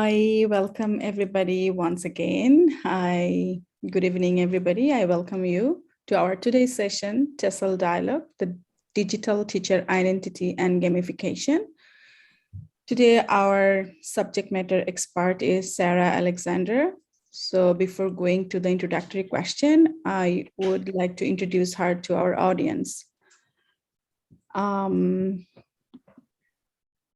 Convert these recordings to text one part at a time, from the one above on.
I welcome everybody once again. Good evening, everybody. I welcome you to our today's session, TESL Dialogue, the Digital Teacher Identity and Gamification. Today, our subject matter expert is Sarah Alexander. So before going to the introductory question, I would like to introduce her to our audience.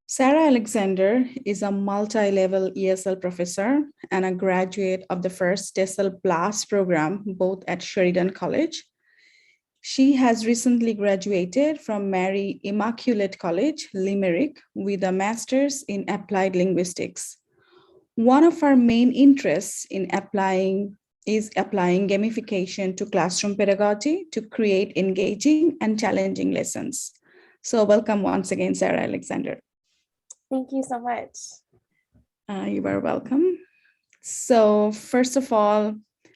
Sarah Alexander is a multi-level ESL professor and a graduate of the first TESL Plus program, both at Sheridan College. She has recently graduated from Mary Immaculate College, Limerick, with a master's in applied linguistics. One of her main interests is applying gamification to classroom pedagogy to create engaging and challenging lessons. So welcome once again, Sarah Alexander. Thank you so much. You are welcome. So first of all,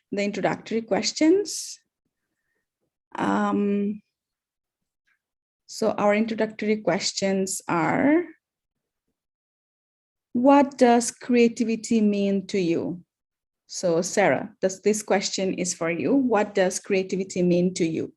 the introductory questions. So our introductory questions are, what does creativity mean to you? So Sarah, this question is for you. What does creativity mean to you?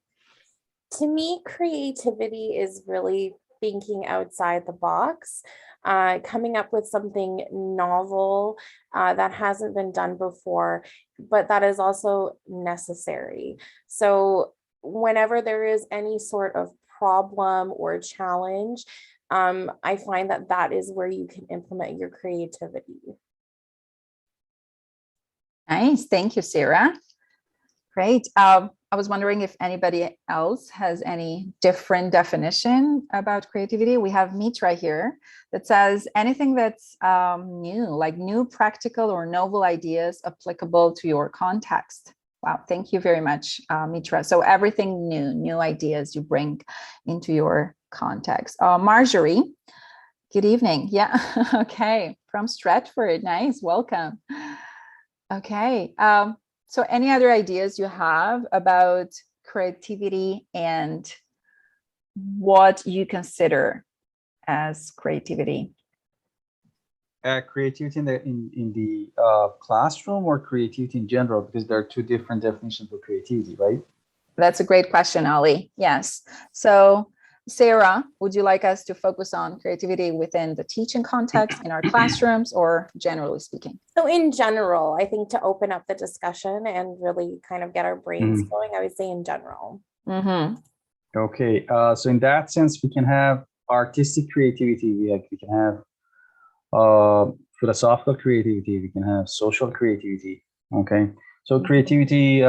To me, creativity is really thinking outside the box, coming up with something novel that hasn't been done before, but that is also necessary. So whenever there is any sort of problem or challenge, I find that that is where you can implement your creativity. Nice, thank you, Sarah. Great. I was wondering if anybody else has any different definition about creativity. We have Mitra here that says anything that's new, like new practical or novel ideas applicable to your context. Wow, thank you very much, Mitra. So everything new ideas you bring into your context. Marjorie, good evening. Yeah, okay, from Stratford, nice, welcome. Okay. So any other ideas you have about creativity and what you consider as creativity? Creativity in the classroom, or creativity in general, because there are two different definitions for creativity, right? That's a great question, Ali. Yes. So Sarah, would you like us to focus on creativity within the teaching context in our classrooms, or generally speaking? So in general, I think to open up the discussion and really kind of get our brains going, I would say in general. Okay, so in that sense, we can have artistic creativity, we can have philosophical creativity, we can have social creativity. Okay, so creativity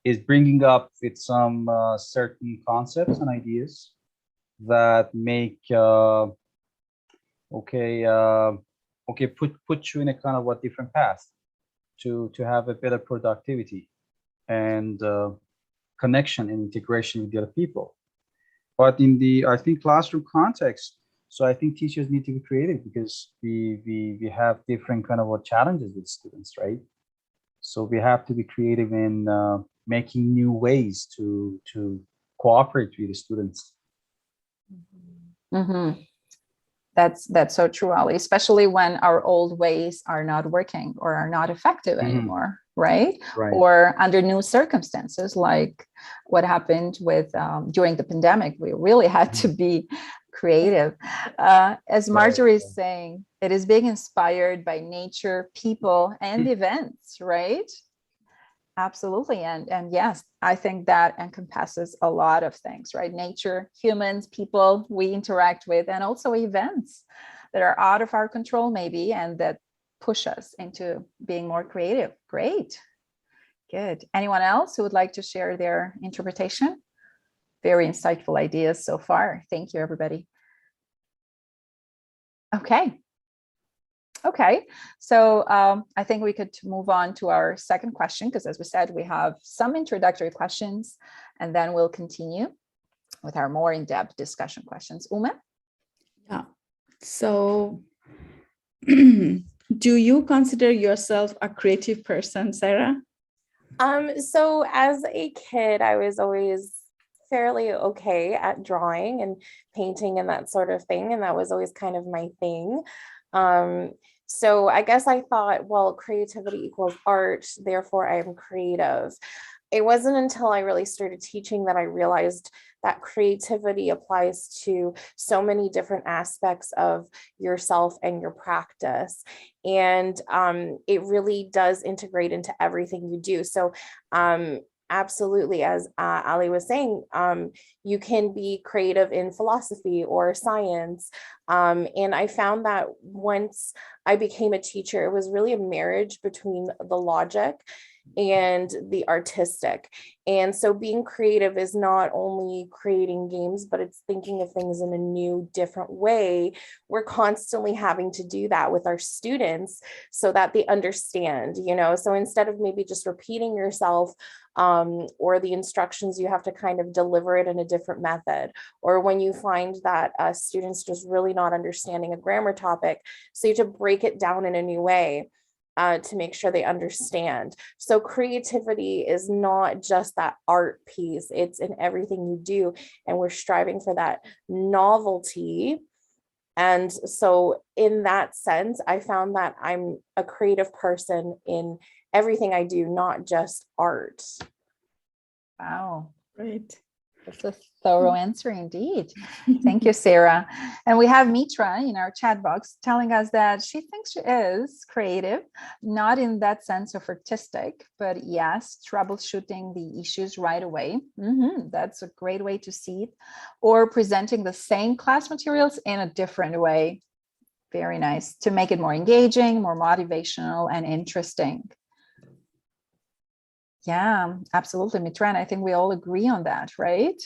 is bringing up with some certain concepts and ideas that make put you in a kind of a different path to have a better productivity and connection and integration with the other people. But in the, I think, classroom context, so I think teachers need to be creative, because we have different kind of challenges with students, right? So we have to be creative in making new ways to cooperate with the students. That's so true, Ali, especially when our old ways are not working or are not effective anymore, right? Or under new circumstances, like what happened with during the pandemic. We really had to be creative. As Marjorie is saying, it is being inspired by nature, people, and events, right? Absolutely. And yes, I think that encompasses a lot of things, right? Nature, humans, people we interact with, and also events that are out of our control maybe, and that push us into being more creative. Great. Good. Anyone else who would like to share their interpretation? Very insightful ideas so far. Thank you, everybody. Okay, so I think we could move on to our second question, because as we said, we have some introductory questions, and then we'll continue with our more in-depth discussion questions. Ume? Yeah, so do you consider yourself a creative person, Sarah? So as a kid, I was always fairly okay at drawing and painting and that sort of thing, and that was always kind of my thing. So I guess I thought, well, creativity equals art, therefore I am creative. It wasn't until I really started teaching that I realized that creativity applies to so many different aspects of yourself and your practice. And it really does integrate into everything you do. So absolutely, as Ali was saying, you can be creative in philosophy or science. And I found that once I became a teacher, it was really a marriage between the logic and the artistic. And so being creative is not only creating games, but it's thinking of things in a new, different way. We're constantly having to do that with our students so that they understand, you know. So instead of maybe just repeating yourself, or the instructions, you have to kind of deliver it in a different method. Or when you find that students just really not understanding a grammar topic, so you have to break it down in a new way to make sure they understand. So creativity is not just that art piece, it's in everything you do. And we're striving for that novelty. And so in that sense, I found that I'm a creative person in everything I do, not just art. Wow. Great. That's a thorough answer indeed. Thank you, Sarah. And we have Mitra in our chat box telling us that she thinks she is creative, not in that sense of artistic, but yes, troubleshooting the issues right away. That's a great way to see it. Or presenting the same class materials in a different way. Very nice, to make it more engaging, more motivational and interesting. Yeah, absolutely, Mitra. And I think we all agree on that, right?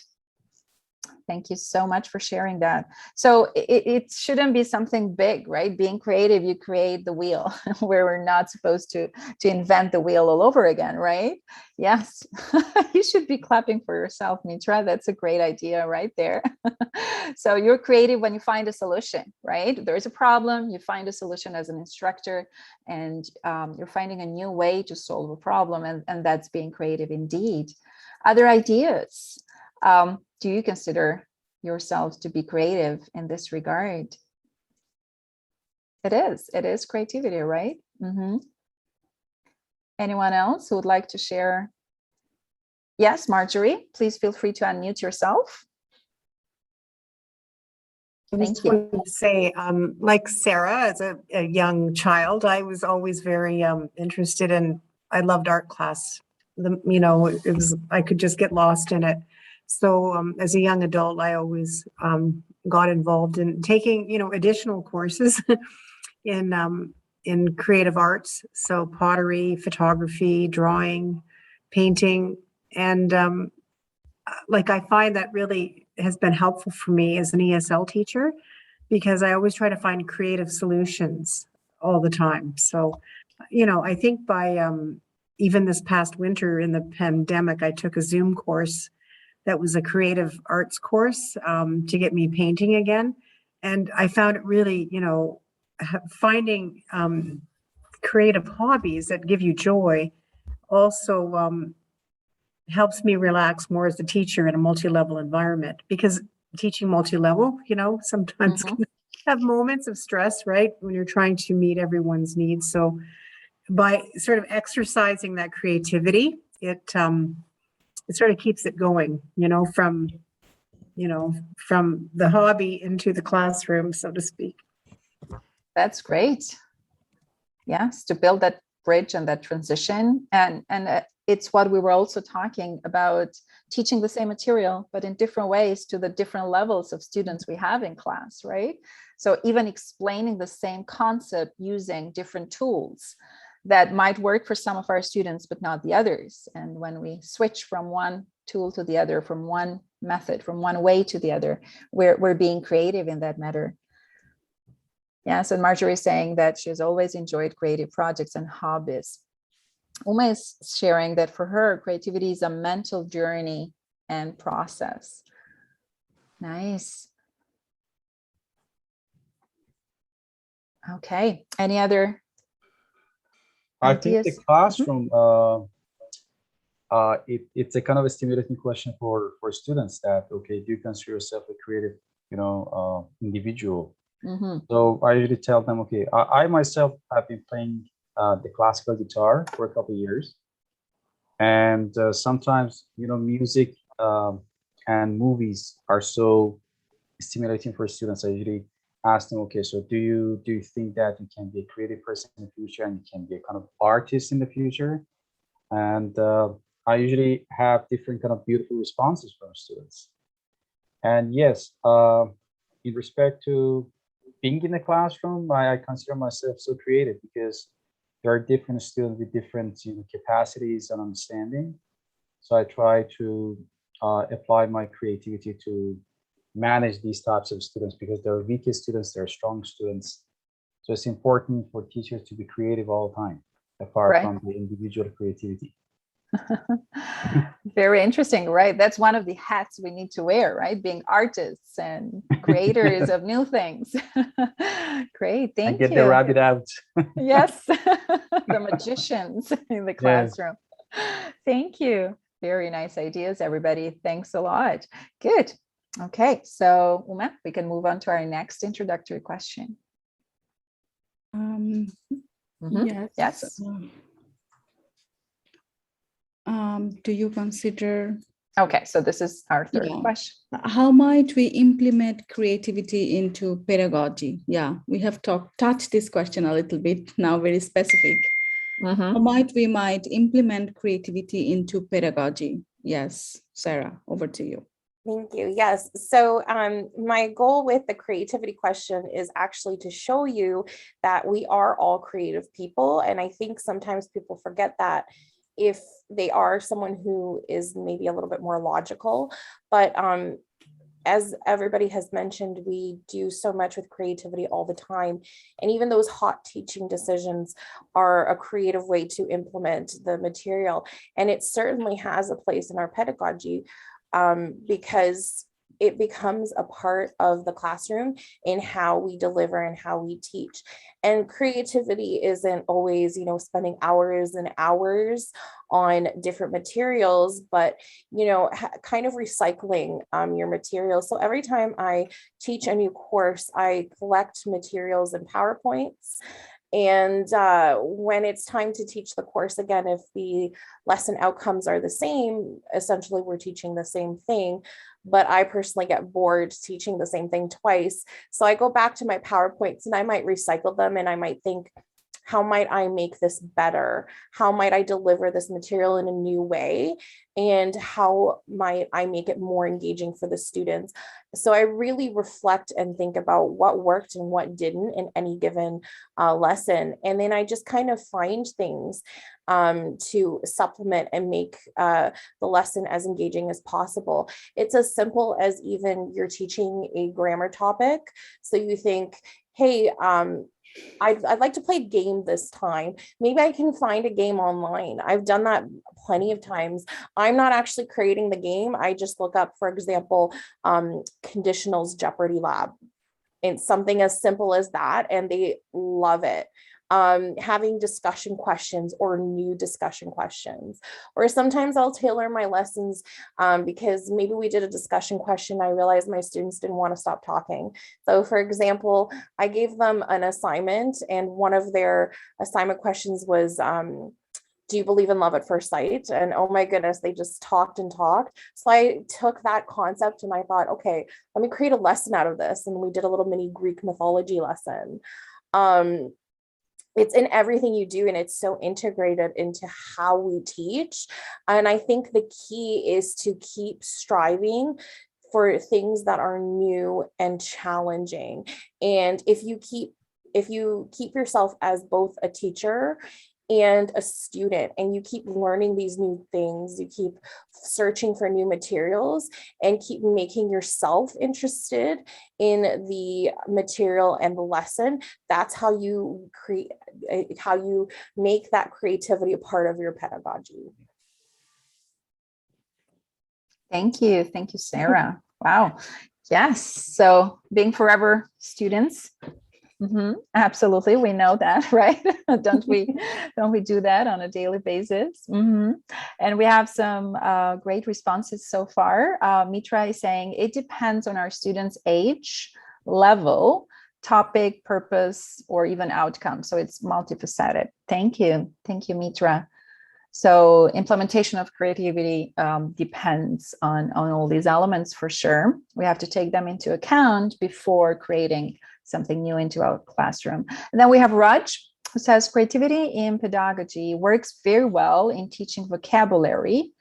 Thank you so much for sharing that. So it shouldn't be something big, right? Being creative, you create the wheel where we're not supposed to invent the wheel all over again, right? Yes, you should be clapping for yourself, Mitra. That's a great idea right there. So you're creative when you find a solution, right? There's a problem, you find a solution as an instructor, and you're finding a new way to solve a problem, and that's being creative indeed. Other ideas? Do you consider yourselves to be creative in this regard? It is creativity, right? Anyone else who would like to share? Yes, Marjorie, please feel free to unmute yourself. I just wanted to say, like Sarah, as a young child, I was always very interested in, I loved art class. It was, I could just get lost in it. So as a young adult, I always got involved in taking, additional courses in creative arts. So pottery, photography, drawing, painting. And I find that really has been helpful for me as an ESL teacher, because I always try to find creative solutions all the time. So, I think by even this past winter in the pandemic, I took a Zoom course that was a creative arts course to get me painting again. And I found it really, finding creative hobbies that give you joy also helps me relax more as a teacher in a multi-level environment, because teaching multi-level, sometimes can have moments of stress, right? When you're trying to meet everyone's needs. So by sort of exercising that creativity, it sort of keeps it going, from the hobby into the classroom, so to speak. That's great. Yes, to build that bridge and that transition. And it's what we were also talking about, teaching the same material, but in different ways to the different levels of students we have in class, right? So even explaining the same concept using different tools that might work for some of our students, but not the others. And when we switch from one tool to the other, from one method, from one way to the other, we're being creative in that matter. Yes, and Marjorie is saying that she's always enjoyed creative projects and hobbies. Uma is sharing that for her, creativity is a mental journey and process. Nice. Okay, any other ideas? I think the classroom, it's a kind of a stimulating question for students that, okay, do you consider yourself a creative, individual? So I usually tell them, okay, I myself have been playing the classical guitar for a couple of years. And sometimes, music and movies are so stimulating for students. I usually ask them, okay, so do you think that you can be a creative person in the future and you can be a kind of artist in the future? And I usually have different kind of beautiful responses from students. And yes, in respect to being in the classroom, I consider myself so creative because there are different students with different capacities and understanding. So I try to apply my creativity to manage these types of students because there are weak students, there are strong students. So it's important for teachers to be creative all the time, apart from the individual creativity. Very interesting, right? That's one of the hats we need to wear, right? Being artists and creators of new things. Great, thank you. And get the rabbit out. Yes, the magicians in the classroom. Yes. Thank you. Very nice ideas, everybody. Thanks a lot. Good. Okay, so Uma, we can move on to our next introductory question. Yes. Yes. Do you consider? Okay, so this is our third question. How might we implement creativity into pedagogy? Yeah, we have touched this question a little bit now, very specific. How might we implement creativity into pedagogy? Yes, Sarah, over to you. Thank you. Yes. So my goal with the creativity question is actually to show you that we are all creative people. And I think sometimes people forget that if they are someone who is maybe a little bit more logical, but as everybody has mentioned, we do so much with creativity all the time. And even those hot teaching decisions are a creative way to implement the material. And it certainly has a place in our pedagogy because it becomes a part of the classroom in how we deliver and how we teach. And creativity isn't always, spending hours and hours on different materials, but, kind of recycling your materials. So every time I teach a new course, I collect materials and PowerPoints. And when it's time to teach the course again, if the lesson outcomes are the same, essentially we're teaching the same thing, but I personally get bored teaching the same thing twice. So I go back to my PowerPoints and I might recycle them and I might think, how might I make this better? How might I deliver this material in a new way? And how might I make it more engaging for the students? So I really reflect and think about what worked and what didn't in any given lesson. And then I just kind of find things to supplement and make the lesson as engaging as possible. It's as simple as even you're teaching a grammar topic. So you think, hey, I'd like to play a game this time. Maybe I can find a game online. I've done that plenty of times. I'm not actually creating the game. I just look up, for example, Conditional's Jeopardy Lab. It's something as simple as that, and they love it. Having discussion questions or new discussion questions, or sometimes I'll tailor my lessons because maybe we did a discussion question. I realized my students didn't want to stop talking. So for example, I gave them an assignment and one of their assignment questions was, do you believe in love at first sight? And oh my goodness, they just talked and talked. So I took that concept and I thought, okay, let me create a lesson out of this. And we did a little mini Greek mythology lesson. It's in everything you do, and it's so integrated into how we teach. And I think the key is to keep striving for things that are new and challenging. And if you keep yourself as both a teacher and a student, and you keep learning these new things, you keep searching for new materials and keep making yourself interested in the material and the lesson, that's how you create, how you make that creativity a part of your pedagogy. Thank you. Thank you, Sarah. Wow. Yes. So being forever students. Absolutely. We know that, right? Don't we do that on a daily basis? And we have some great responses so far. Mitra is saying it depends on our students' age level topic, purpose, or even outcome. So it's multifaceted. Thank you. Thank you, Mitra. So implementation of creativity depends on all these elements for sure. We have to take them into account before creating something new into our classroom. And then we have Raj, who says creativity in pedagogy works very well in teaching vocabulary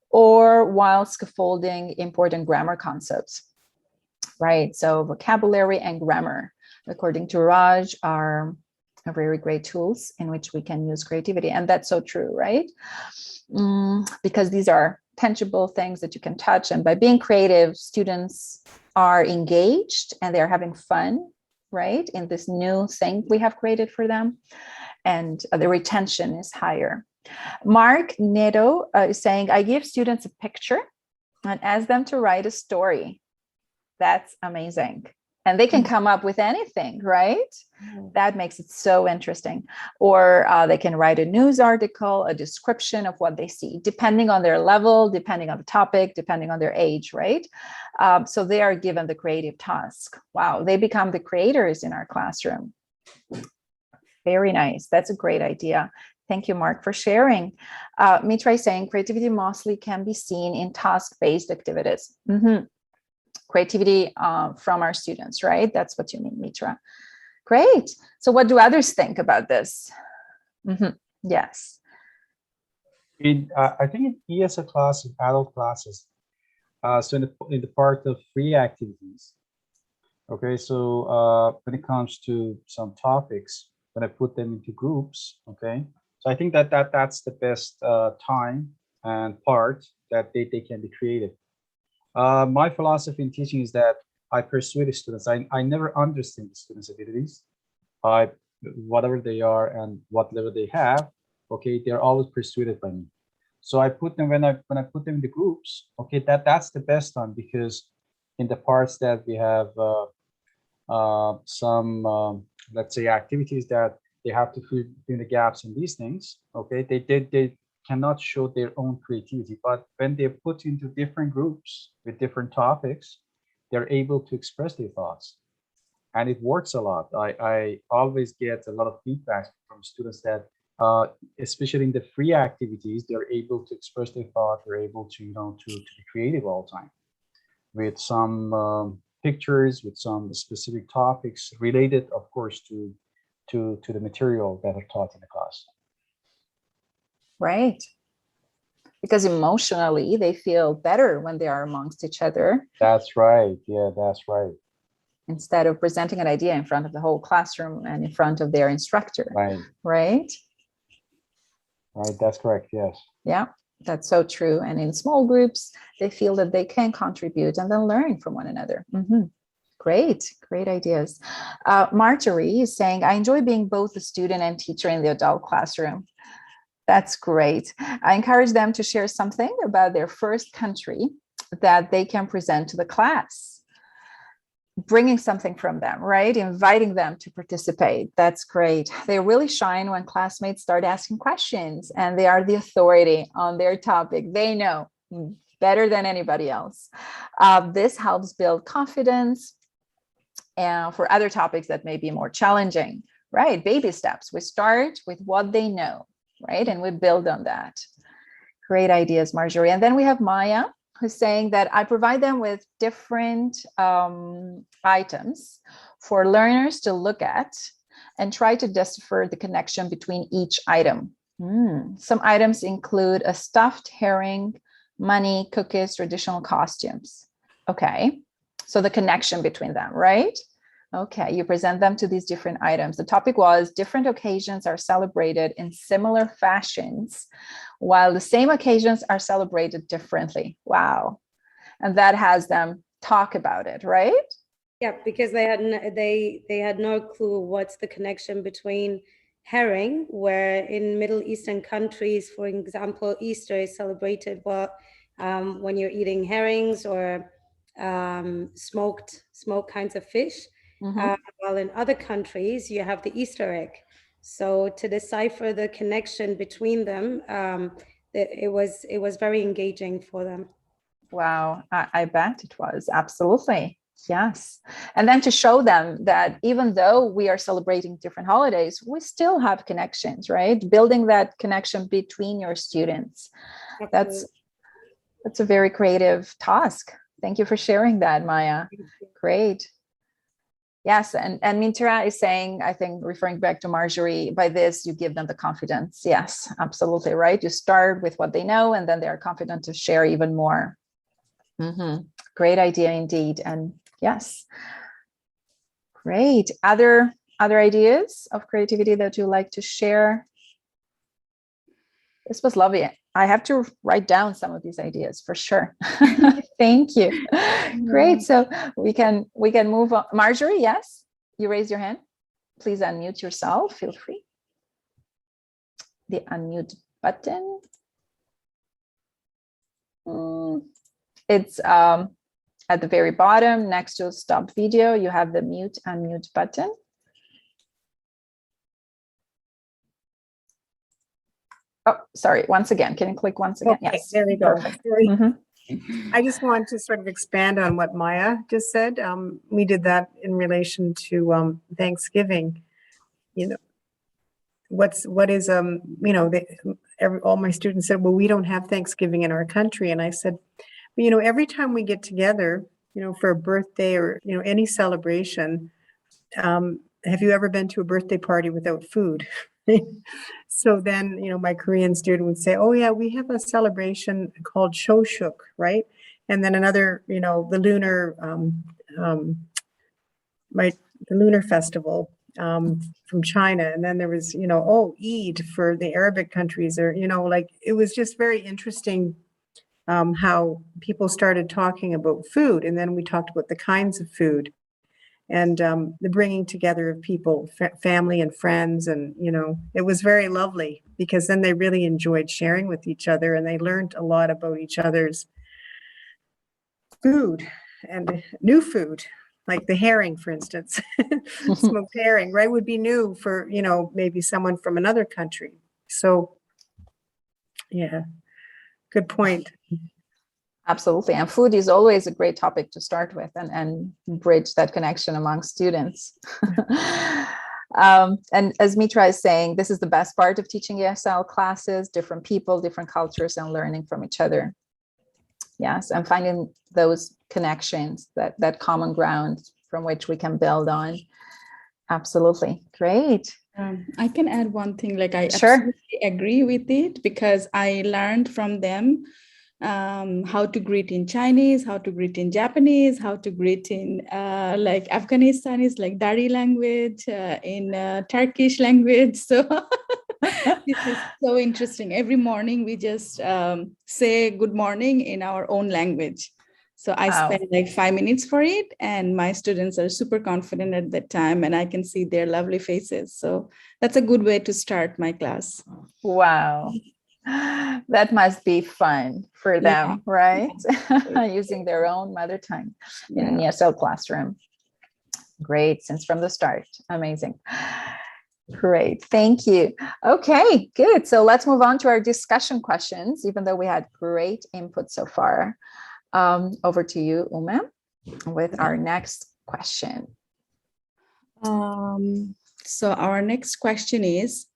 or while scaffolding important grammar concepts. Right, so vocabulary and grammar, according to Raj, are very great tools in which we can use creativity. And that's so true, right? Because these are tangible things that you can touch. And by being creative, students are engaged and they're having fun, right? In this new thing we have created for them. And the retention is higher. Mark Neto is saying, I give students a picture and ask them to write a story. That's amazing. And they can come up with anything, right? That makes it so interesting. Or they can write a news article, a description of what they see, depending on their level, depending on the topic, depending on their age, right? So they are given the creative task. Wow, they become the creators in our classroom. Very nice. That's a great idea. Thank you, Mark, for sharing. Mitra is saying creativity mostly can be seen in task-based activities. Creativity from our students, right? That's what you mean, Mitra. Great. So what do others think about this? Yes. I think in ESL classes, adult classes, so in the part of free activities, okay, so when it comes to some topics, when I put them into groups, okay, so I think that's the best time and part that they can be creative. My philosophy in teaching is that I persuade the students. I never understand the students' abilities. Whatever they are and what level they have, okay, they're always persuaded by me. So I put them when I put them in the groups, okay, that's the best time, because in the parts that we have some let's say activities that they have to fill in the gaps in these things, okay, they cannot show their own creativity, but when they're put into different groups with different topics, they're able to express their thoughts, and it works a lot. I always get a lot of feedback from students that especially in the free activities, they're able to express their thought, they're able to to be creative all the time with some pictures, with some specific topics related, of course, to the material that are taught in the class. Right. Because emotionally, they feel better when they are amongst each other. That's right. Yeah, that's right. Instead of presenting an idea in front of the whole classroom and in front of their instructor. Right. Right? Right, that's correct. Yes. Yeah, that's so true. And in small groups, they feel that they can contribute and then learn from one another. Great ideas. Marjorie is saying, I enjoy being both a student and teacher in the adult classroom. That's great. I encourage them to share something about their first country that they can present to the class. Bringing something from them, right? Inviting them to participate. That's great. They really shine when classmates start asking questions and they are the authority on their topic. They know better than anybody else. This helps build confidence for other topics that may be more challenging, right? Baby steps. We start with what they know, right? And we build on that. Great ideas, Marjorie. And then we have Maya, who's saying that I provide them with different items for learners to look at and try to decipher the connection between each item. Some items include a stuffed herring, money, cookies, traditional costumes. Okay, so the connection between them, right? Okay, you present them to these different items. The topic was different occasions are celebrated in similar fashions, while the same occasions are celebrated differently. Wow. And that has them talk about it, right? Yeah, because they had no clue what's the connection between herring, where in Middle Eastern countries, for example, Easter is celebrated when you're eating herrings or smoked kinds of fish. While in other countries, you have the Easter egg. So to decipher the connection between them, it was very engaging for them. Wow, I bet it was. Absolutely. Yes. And then to show them that even though we are celebrating different holidays, we still have connections, right? Building that connection between your students. That's a very creative task. Thank you for sharing that, Maya. Great. Yes, and Mintara is saying, I think, referring back to Marjorie, by this, you give them the confidence. Yes, absolutely right. You start with what they know, and then they are confident to share even more. Great idea indeed. And yes, great. Other ideas of creativity that you like to share? This was lovely. I have to write down some of these ideas for sure. Thank you. Great. So we can move on. Marjorie, yes, you raise your hand. Please unmute yourself. Feel free. The unmute button. It's at the very bottom next to stop video. You have the mute unmute button. Oh, sorry. Once again, can you click once again? Okay, Yes. there we go. Mm-hmm. I just want to sort of expand on what Maya just said. We did that in relation to Thanksgiving. You know, what is all my students said, well, we don't have Thanksgiving in our country, and I said, every time we get together, for a birthday or any celebration, have you ever been to a birthday party without food? So then, my Korean student would say, oh yeah, we have a celebration called Shoshuk, right? And then another, the lunar festival from China. And then there was, Eid for the Arabic countries, or, it was just very interesting how people started talking about food. And then we talked about the kinds of food. And the bringing together of people, family and friends. And, it was very lovely because then they really enjoyed sharing with each other, and they learned a lot about each other's food and new food, like the herring, for instance. Smoked herring, right, would be new for, maybe someone from another country. So, yeah, good point. Absolutely. And food is always a great topic to start with and bridge that connection among students. And as Mitra is saying, this is the best part of teaching ESL classes, different people, different cultures, and learning from each other. Yes, and finding those connections, that common ground from which we can build on. Absolutely. Great. I can add one thing, like I Sure. absolutely agree with it, because I learned from them how to greet in Chinese, how to greet in Japanese, how to greet in like Afghanistani, like Dari language, in Turkish language. So this is so interesting. Every morning we just say good morning in our own language. So I spend like 5 minutes for it, and my students are super confident at that time, and I can see their lovely faces. So that's a good way to start my class. Wow. That must be fun for them, right? Using their own mother tongue in an ESL classroom. Great, since from the start. Amazing. Great, thank you. Okay, good. So let's move on to our discussion questions, even though we had great input so far. Over to you, Uma, with our next question. So our next question is,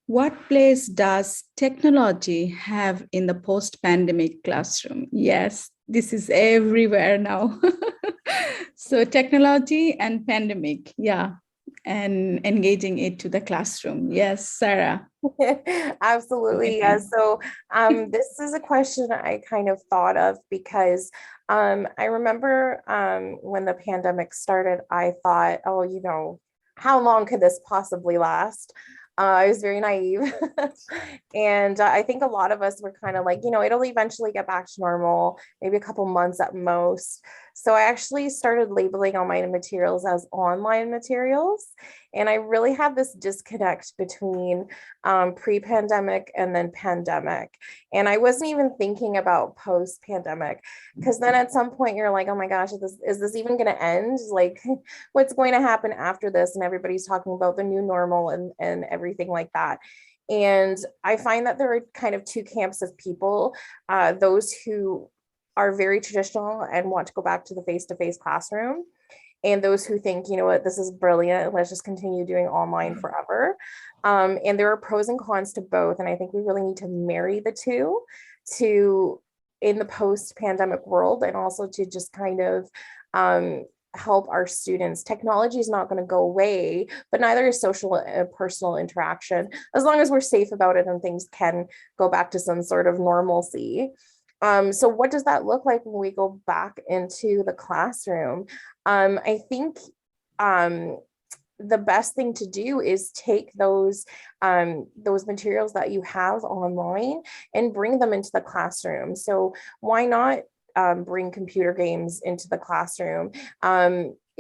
what place does technology have in the post-pandemic classroom? Yes, this is everywhere now. So technology and pandemic, and engaging it to the classroom. Yes, Sarah. Absolutely. Yeah. So this is a question I kind of thought of because I remember when the pandemic started, I thought, oh, how long could this possibly last? I was very naive. And I think a lot of us were kind of like, it'll eventually get back to normal, maybe a couple months at most. So I actually started labeling all my materials as online materials. And I really had this disconnect between pre-pandemic and then pandemic. And I wasn't even thinking about post-pandemic, because then at some point you're like, oh my gosh, is this even going to end? Like, what's going to happen after this? And everybody's talking about the new normal and everything like that. And I find that there are kind of two camps of people, those who are very traditional and want to go back to the face-to-face classroom, and those who think, you know what, this is brilliant, let's just continue doing online forever. And there are pros and cons to both. And I think we really need to marry the two to in the post-pandemic world, and also to just kind of help our students. Technology is not going to go away, but neither is social and personal interaction, as long as we're safe about it and things can go back to some sort of normalcy. So what does that look like when we go back into the classroom? I think the best thing to do is take those materials that you have online and bring them into the classroom. So why not bring computer games into the classroom?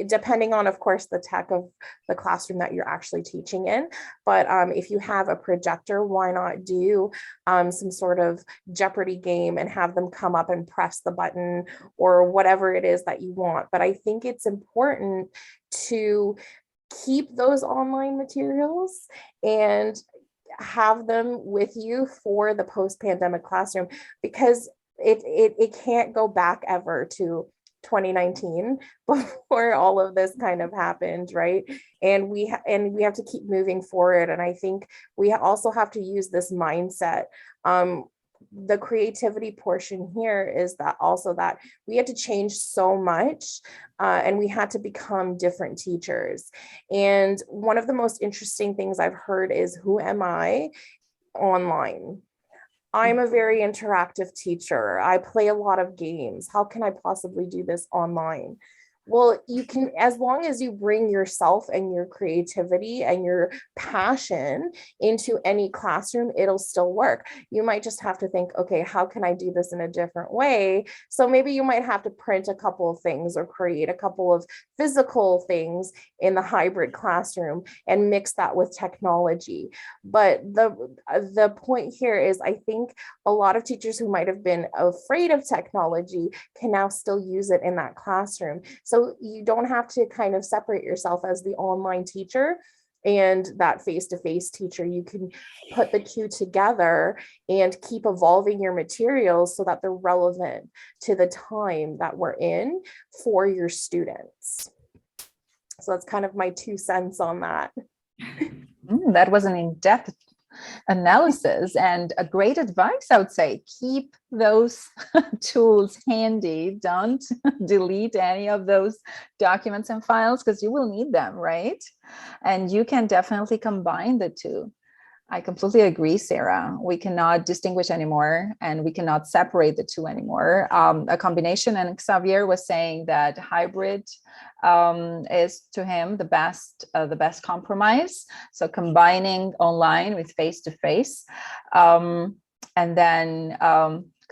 Depending on, of course, the tech of the classroom that you're actually teaching in. But if you have a projector, why not do some sort of Jeopardy game and have them come up and press the button or whatever it is that you want. But I think it's important to keep those online materials and have them with you for the post-pandemic classroom, because it can't go back ever to 2019 before all of this kind of happened, right? And we have to keep moving forward. And I think we also have to use this mindset. The creativity portion here is that also that we had to change so much and we had to become different teachers. And one of the most interesting things I've heard is, who am I online? I'm a very interactive teacher. I play a lot of games. How can I possibly do this online? Well, you can, as long as you bring yourself and your creativity and your passion into any classroom, it'll still work. You might just have to think, okay, how can I do this in a different way? So maybe you might have to print a couple of things or create a couple of physical things in the hybrid classroom and mix that with technology. But the point here is, I think a lot of teachers who might have been afraid of technology can now still use it in that classroom. So you don't have to kind of separate yourself as the online teacher and that face-to-face teacher. You can put the two together and keep evolving your materials so that they're relevant to the time that we're in for your students. So that's kind of my 2 cents on that. That was an in-depth analysis and a great advice. I would say keep those tools handy. Don't delete any of those documents and files, because you will need them, right? And you can definitely combine the two. I completely agree, Sarah. We cannot distinguish anymore, and we cannot separate the two anymore. A combination, and Xavier was saying that hybrid is to him the best compromise. So combining online with face-to-face. And then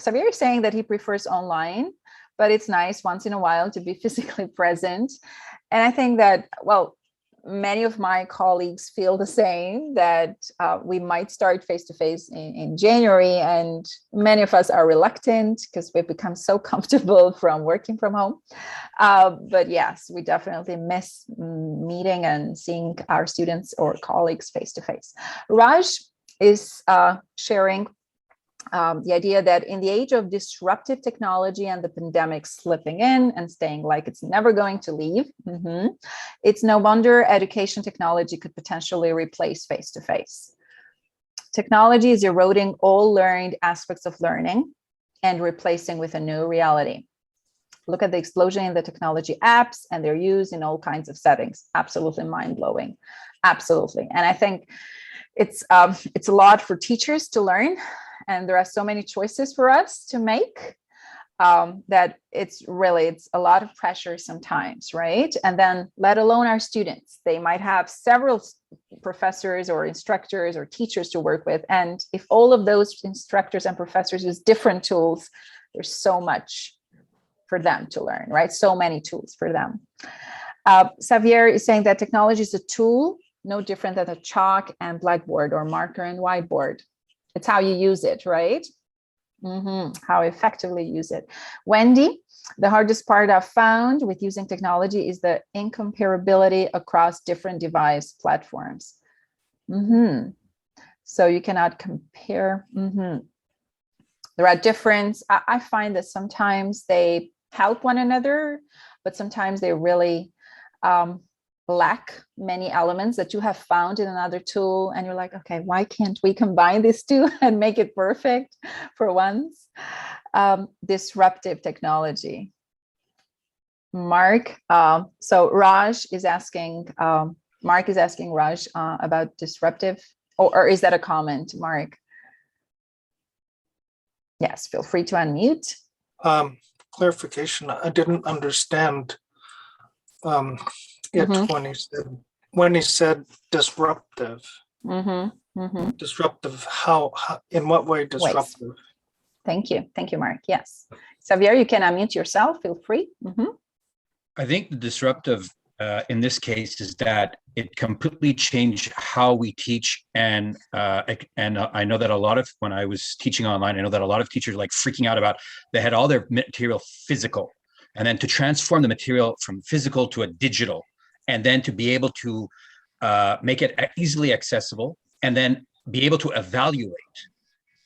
Xavier is saying that he prefers online, but it's nice once in a while to be physically present. And I think that, well, many of my colleagues feel the same, that we might start face-to-face in January, and many of us are reluctant because we've become so comfortable from working from home. But yes, we definitely miss meeting and seeing our students or colleagues face-to-face. Raj is sharing the idea that in the age of disruptive technology and the pandemic slipping in and staying like it's never going to leave, it's no wonder education technology could potentially replace face-to-face. Technology is eroding all learned aspects of learning and replacing with a new reality. Look at the explosion in the technology apps and their use in all kinds of settings. Absolutely mind-blowing. Absolutely. And I think it's a lot for teachers to learn. And there are so many choices for us to make that it's a lot of pressure sometimes, right? And then let alone our students, they might have several professors or instructors or teachers to work with. And if all of those instructors and professors use different tools, there's so much for them to learn, right? So many tools for them. Xavier is saying that technology is a tool, no different than a chalk and blackboard or marker and whiteboard. It's how you use it, right? How effectively use it. Wendy, the hardest part I've found with using technology is the incomparability across different device platforms. So you cannot compare. there are different, I find that sometimes they help one another, but sometimes they really lack many elements that you have found in another tool. And you're like, okay, why can't we combine these two and make it perfect for once? Disruptive technology. Mark, so Raj is asking, Mark is asking Raj about disruptive, or is that a comment, Mark? Yes, feel free to unmute. Clarification, I didn't understand it when he said disruptive. Disruptive, how in what way disruptive? Ways. Thank you, Mark. Yes, Xavier, you can unmute yourself, feel free. I think the disruptive in this case is that it completely changed how we teach, and I know that a lot of, when I was teaching online, I know that a lot of teachers like freaking out about, they had all their material physical, and then to transform the material from physical to a digital, and then to be able to make it easily accessible, and then be able to evaluate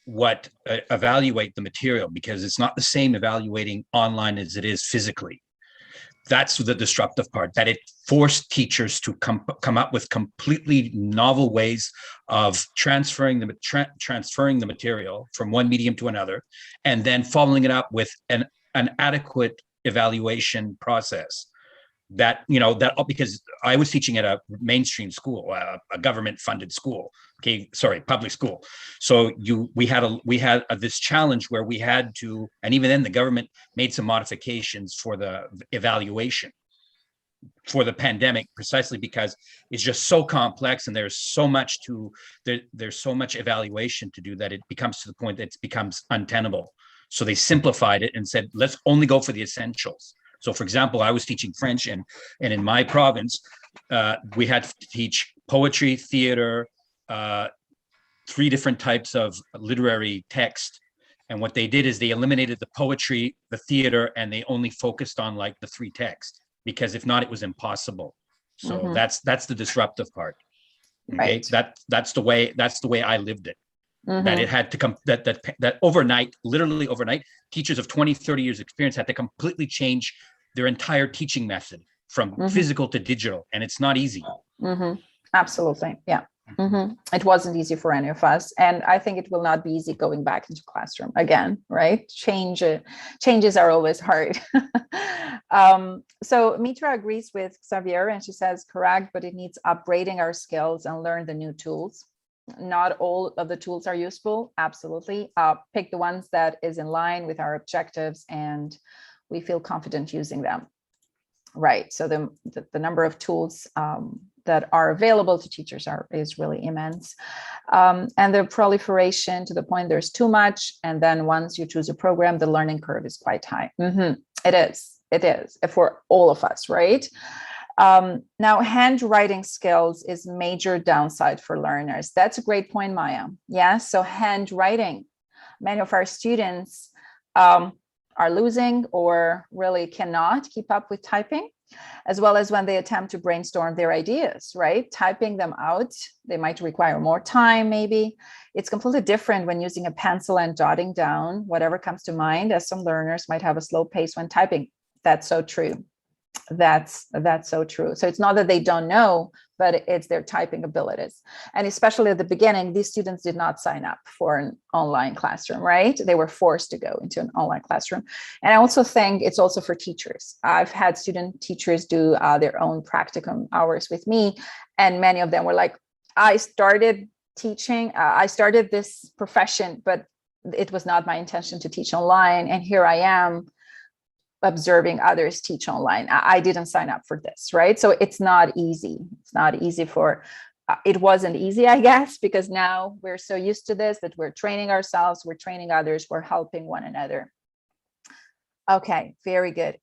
the material, because it's not the same evaluating online as it is physically. That's the disruptive part, that it forced teachers to come up with completely novel ways of transferring the material from one medium to another, and then following it up with an adequate evaluation process. That, because I was teaching at a mainstream school, a government-funded school, public school. So we had this challenge where we had to, and even then the government made some modifications for the evaluation for the pandemic, precisely because it's just so complex and there's so much evaluation to do, that it becomes to the point that it becomes untenable. So they simplified it and said, let's only go for the essentials. So, for example, I was teaching French, and in my province, we had to teach poetry, theater, 3 different types of literary text. And what they did is they eliminated the poetry, the theater, and they only focused on like the 3 texts, because if not, it was impossible. So that's the disruptive part. Okay, right. That's the way I lived it. That it had to come, that overnight, literally overnight, teachers of 20, 30 years experience had to completely change their entire teaching method from physical to digital. And it's not easy. Absolutely. Yeah. It wasn't easy for any of us. And I think it will not be easy going back into classroom again, right? Changes are always hard. So Mitra agrees with Xavier, and she says, correct, but it needs upgrading our skills and learn the new tools. Not all of the tools are useful. Absolutely. Pick the ones that is in line with our objectives and we feel confident using them. Right. So the number of tools that are available to teachers is really immense. And the proliferation to the point there's too much. And then once you choose a program, the learning curve is quite high. It is for all of us, right? Now, handwriting skills is major downside for learners. That's a great point, Maya. Yeah, so handwriting, many of our students are losing or really cannot keep up with typing, as well as when they attempt to brainstorm their ideas, right? Typing them out, they might require more time, maybe. It's completely different when using a pencil and jotting down whatever comes to mind, as some learners might have a slow pace when typing. That's so true. That's so true. So it's not that they don't know, but it's their typing abilities. And especially at the beginning, these students did not sign up for an online classroom, right? They were forced to go into an online classroom. And I also think it's also for teachers. I've had student teachers do their own practicum hours with me. And many of them were like, I started teaching, I started this profession, but it was not my intention to teach online. And here I am, observing others teach online. I didn't sign up for this, right? So it's not easy. It's not easy it wasn't easy, I guess, because now we're so used to this that we're training ourselves, we're training others, we're helping one another. Okay, very good.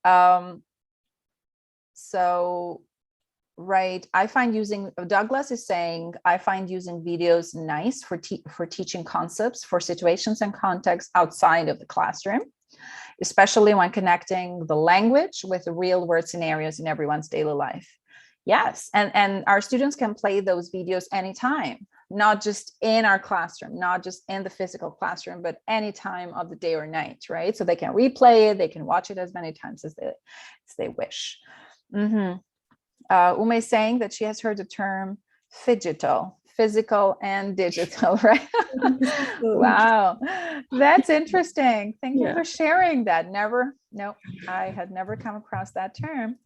So, right, Douglas is saying, I find using videos nice for teaching concepts, for situations and contexts outside of the classroom, especially when connecting the language with real world scenarios in everyone's daily life. Yes, and our students can play those videos anytime. not just in our classroom, not just in the physical classroom, but any time of the day or night, right? So they can replay it, they can watch it as many times as they wish. Uma is saying that she has heard the term phygital, physical and digital, right? Wow, that's interesting. Thank you for sharing that. I had never come across that term.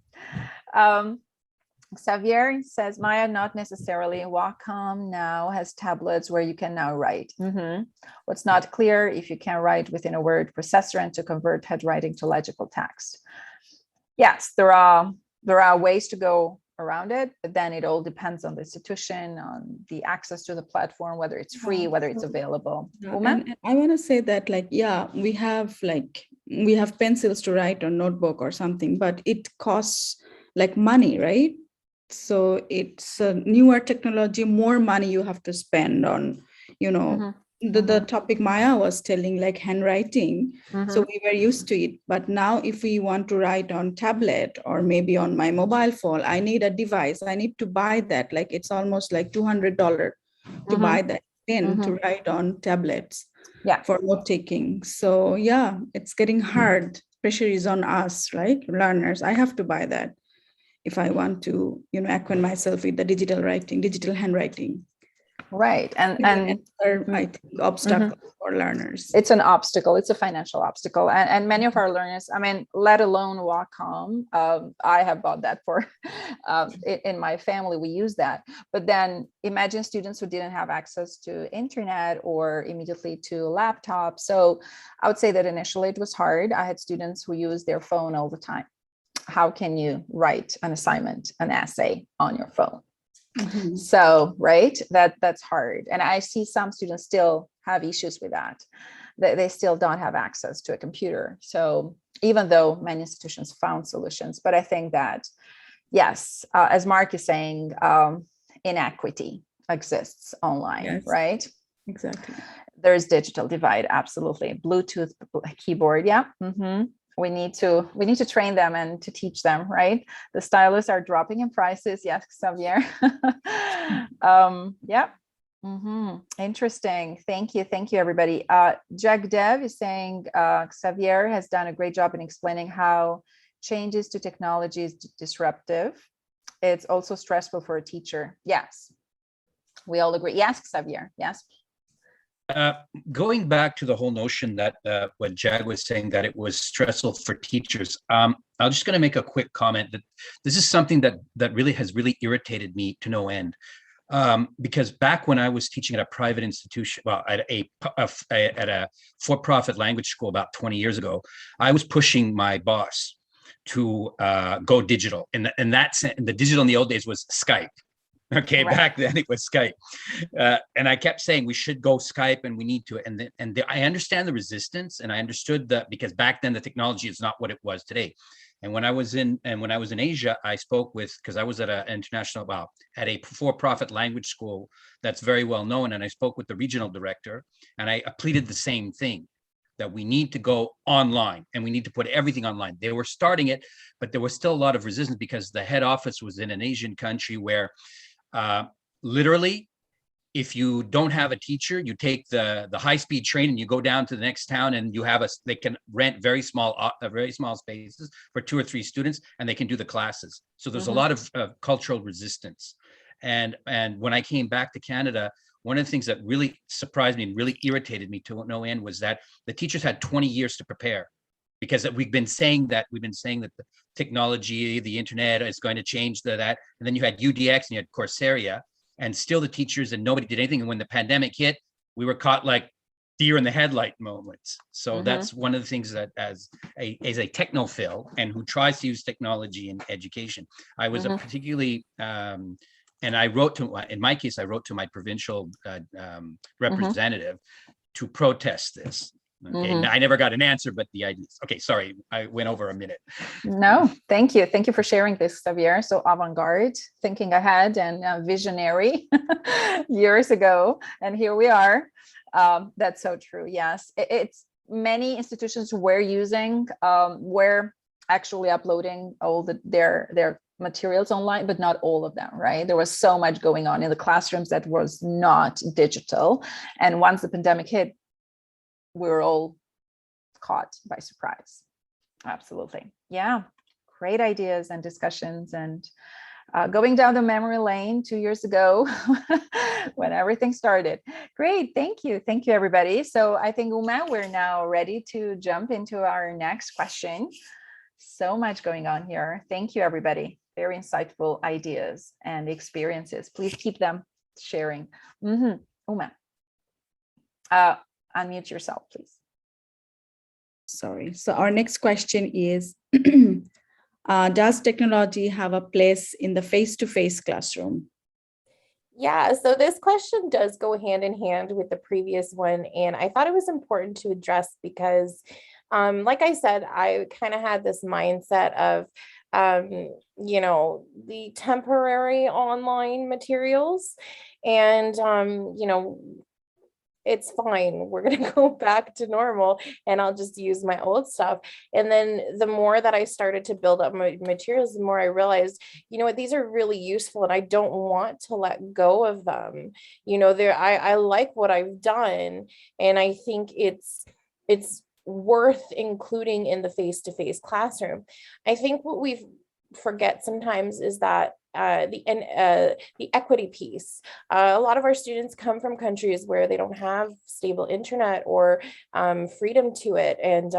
Xavier says, Maya, not necessarily. Wacom now has tablets where you can now write. What's not clear, if you can write within a word processor and to convert handwriting to legible text. Yes, there are ways to go around it, but then it all depends on the institution, on the access to the platform, whether it's free, whether it's available. And I want to say that, like, we have pencils to write on notebook or something, but it costs like money, right? So it's a newer technology, more money you have to spend on, the topic Maya was telling, like handwriting. So we were used to it. But now if we want to write on tablet or maybe on my mobile phone, I need a device. I need to buy that. Like it's almost like $200 to buy that pen to write on tablets for note taking. So it's getting hard. Pressure is on us, right? Learners. I have to buy that if I want to, acquaint myself with the digital writing, digital handwriting. Right. And I think obstacle for learners. It's an obstacle. It's a financial obstacle. And many of our learners, let alone Wacom, I have bought that for, in my family, we use that. But then imagine students who didn't have access to internet or immediately to laptop. So I would say that initially it was hard. I had students who used their phone all the time. How can you write an assignment, an essay on your phone? So, right, that's hard. And I see some students still have issues with that. They still don't have access to a computer. So even though many institutions found solutions, but I think that, yes, as Mark is saying, inequity exists online, right? Exactly. There's digital divide, absolutely. Bluetooth keyboard, We need to train them and to teach them, right? The stylus are dropping in prices. Yes, Xavier. Interesting. Thank you, everybody. Jagdev is saying Xavier has done a great job in explaining how changes to technology is disruptive. It's also stressful for a teacher. Yes, we all agree. Yes, Xavier. Yes. Going back to the whole notion that what Jag was saying, that it was stressful for teachers, I'm just going to make a quick comment that this is something that really has irritated me to no end. Because back when I was teaching at a private institution, well, at a for-profit language school about 20 years ago, I was pushing my boss to go digital. And the digital in the old days was Skype. Okay, right. Back then it was Skype, and I kept saying we should go Skype and we need to. And I understand the resistance, and I understood that because back then the technology is not what it was today. And when I was in Asia, I spoke with, because I was at at a for-profit language school that's very well known, and I spoke with the regional director, and I pleaded the same thing, that we need to go online and we need to put everything online. They were starting it, but there was still a lot of resistance because the head office was in an Asian country where literally, if you don't have a teacher, you take the high-speed train and you go down to the next town, and they can rent very small spaces for 2 or 3 students, and they can do the classes. So there's a lot of cultural resistance. And when I came back to Canada, one of the things that really surprised me and really irritated me to no end was that the teachers had 20 years to prepare, because we've been saying that the technology, the internet is going to change that. And then you had UDX and you had Coursera, and still the teachers and nobody did anything. And when the pandemic hit, we were caught like deer in the headlight moments. So that's one of the things that as a technophile and who tries to use technology in education, I was a particularly, and I wrote in my case, I wrote to my provincial representative to protest this. Okay, I never got an answer, but the idea. Okay, sorry, I went over a minute. No, thank you. Thank you for sharing this, Xavier. So avant-garde, thinking ahead, and visionary years ago. And here we are. That's so true. Yes, it's many institutions were using, were actually uploading all their materials online, but not all of them, right? There was so much going on in the classrooms that was not digital. And once the pandemic hit, we were all caught by surprise. Absolutely. Yeah. Great ideas and discussions, and going down the memory lane 2 years ago when everything started. Great. Thank you. Thank you, everybody. So I think, Uma, we're now ready to jump into our next question. So much going on here. Thank you, everybody. Very insightful ideas and experiences. Please keep them sharing. Uma, unmute yourself, please. Sorry. So our next question is, does technology have a place in the face-to-face classroom? Yeah, so this question does go hand in hand with the previous one, and I thought it was important to address because, like I said, I kind of had this mindset of, you know, the temporary online materials, and, you know, it's fine. We're going to go back to normal and I'll just use my old stuff. And then the more that I started to build up my materials, the more I realized, you know what, these are really useful and I don't want to let go of them. You know, I like what I've done. And I think it's worth including in the face-to-face classroom. I think what we forget sometimes is that the equity piece. A lot of our students come from countries where they don't have stable internet or freedom to it, and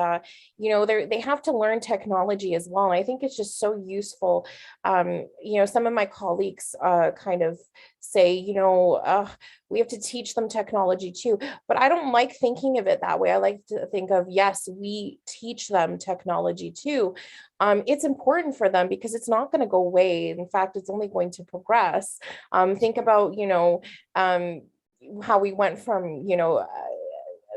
you know, they have to learn technology as well. And I think it's just so useful. You know, some of my colleagues kind of say, you know, we have to teach them technology too, but I don't like thinking of it that way. I like to think of, yes, we teach them technology too. It's important for them because it's not going to go away. In fact, it's only going to progress. Think about, you know, how we went from, you know,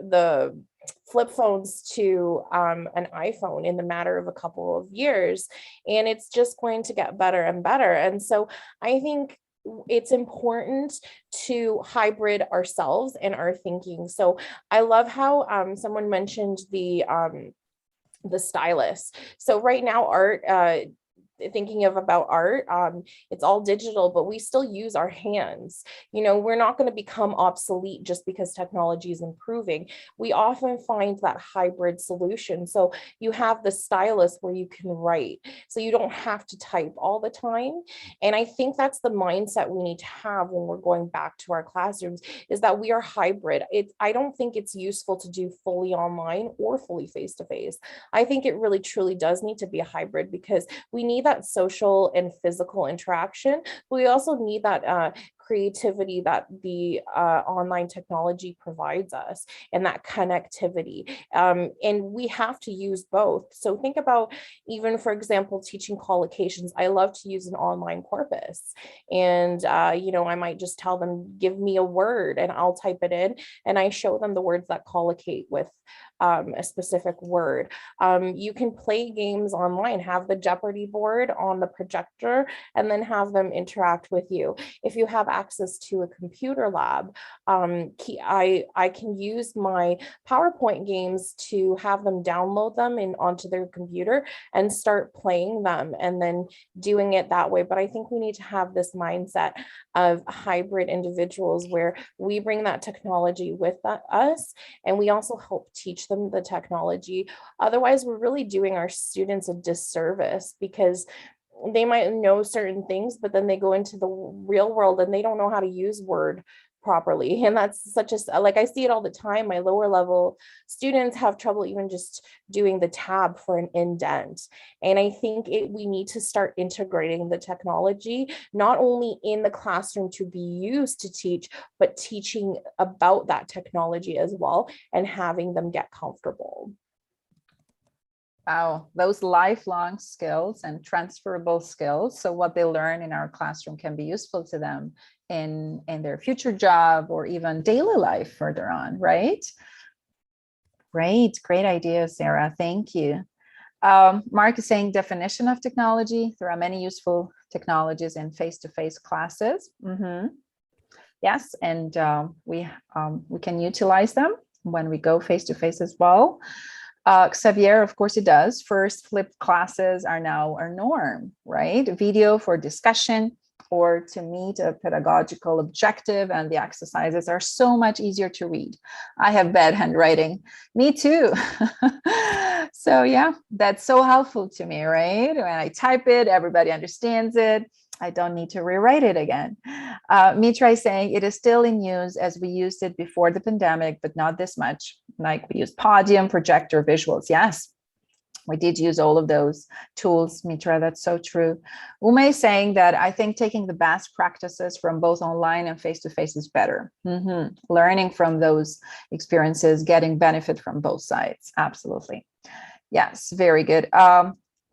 the flip phones to an iPhone in the matter of a couple of years, and it's just going to get better and better. And so I think it's important to hybrid ourselves and our thinking. So I love how someone mentioned the stylus. So right now, art, thinking about art, it's all digital, but we still use our hands. You know, we're not going to become obsolete just because technology is improving. We often find that hybrid solution. So you have the stylus where you can write, so you don't have to type all the time. And I think that's the mindset we need to have when we're going back to our classrooms, is that we are hybrid. I don't think it's useful to do fully online or fully face-to-face. I think it really truly does need to be a hybrid, because we need that social and physical interaction, but we also need that creativity that the online technology provides us, and that connectivity. And we have to use both. So think about, even for example, teaching collocations. I love to use an online corpus, and you know, I might just tell them, give me a word, and I'll type it in, and I show them the words that collocate with a specific word. You can play games online, have the Jeopardy board on the projector, and then have them interact with you. If you have access to a computer lab, I can use my PowerPoint games to have them download them onto their computer and start playing them, and then doing it that way. But I think we need to have this mindset of hybrid individuals where we bring that technology with us, and we also help teach them the technology. Otherwise, we're really doing our students a disservice, because they might know certain things, but then they go into the real world and they don't know how to use Word properly. And that's such a, like, I see it all the time. My lower level students have trouble even just doing the tab for an indent. And I think we need to start integrating the technology, not only in the classroom to be used to teach, but teaching about that technology as well, and having them get comfortable. Wow, those lifelong skills and transferable skills. So what they learn in our classroom can be useful to them in their future job or even daily life further on, right? Great idea, Sarah. Thank you. Mark is saying definition of technology. There are many useful technologies in face-to-face classes. Yes, and we can utilize them when we go face-to-face as well. Xavier, of course it does. First, flipped classes are now our norm, right? Video for discussion or to meet a pedagogical objective, and the exercises are so much easier to read. I have bad handwriting. Me too. So yeah, that's so helpful to me, right? When I type it, everybody understands it. I don't need to rewrite it again. Mitra is saying it is still in use as we used it before the pandemic, but not this much. Like we use Podium, projector, visuals. Yes, we did use all of those tools, Mitra. That's so true. Uma is saying that I think taking the best practices from both online and face-to-face is better. Learning from those experiences, getting benefit from both sides. Absolutely. Yes, very good.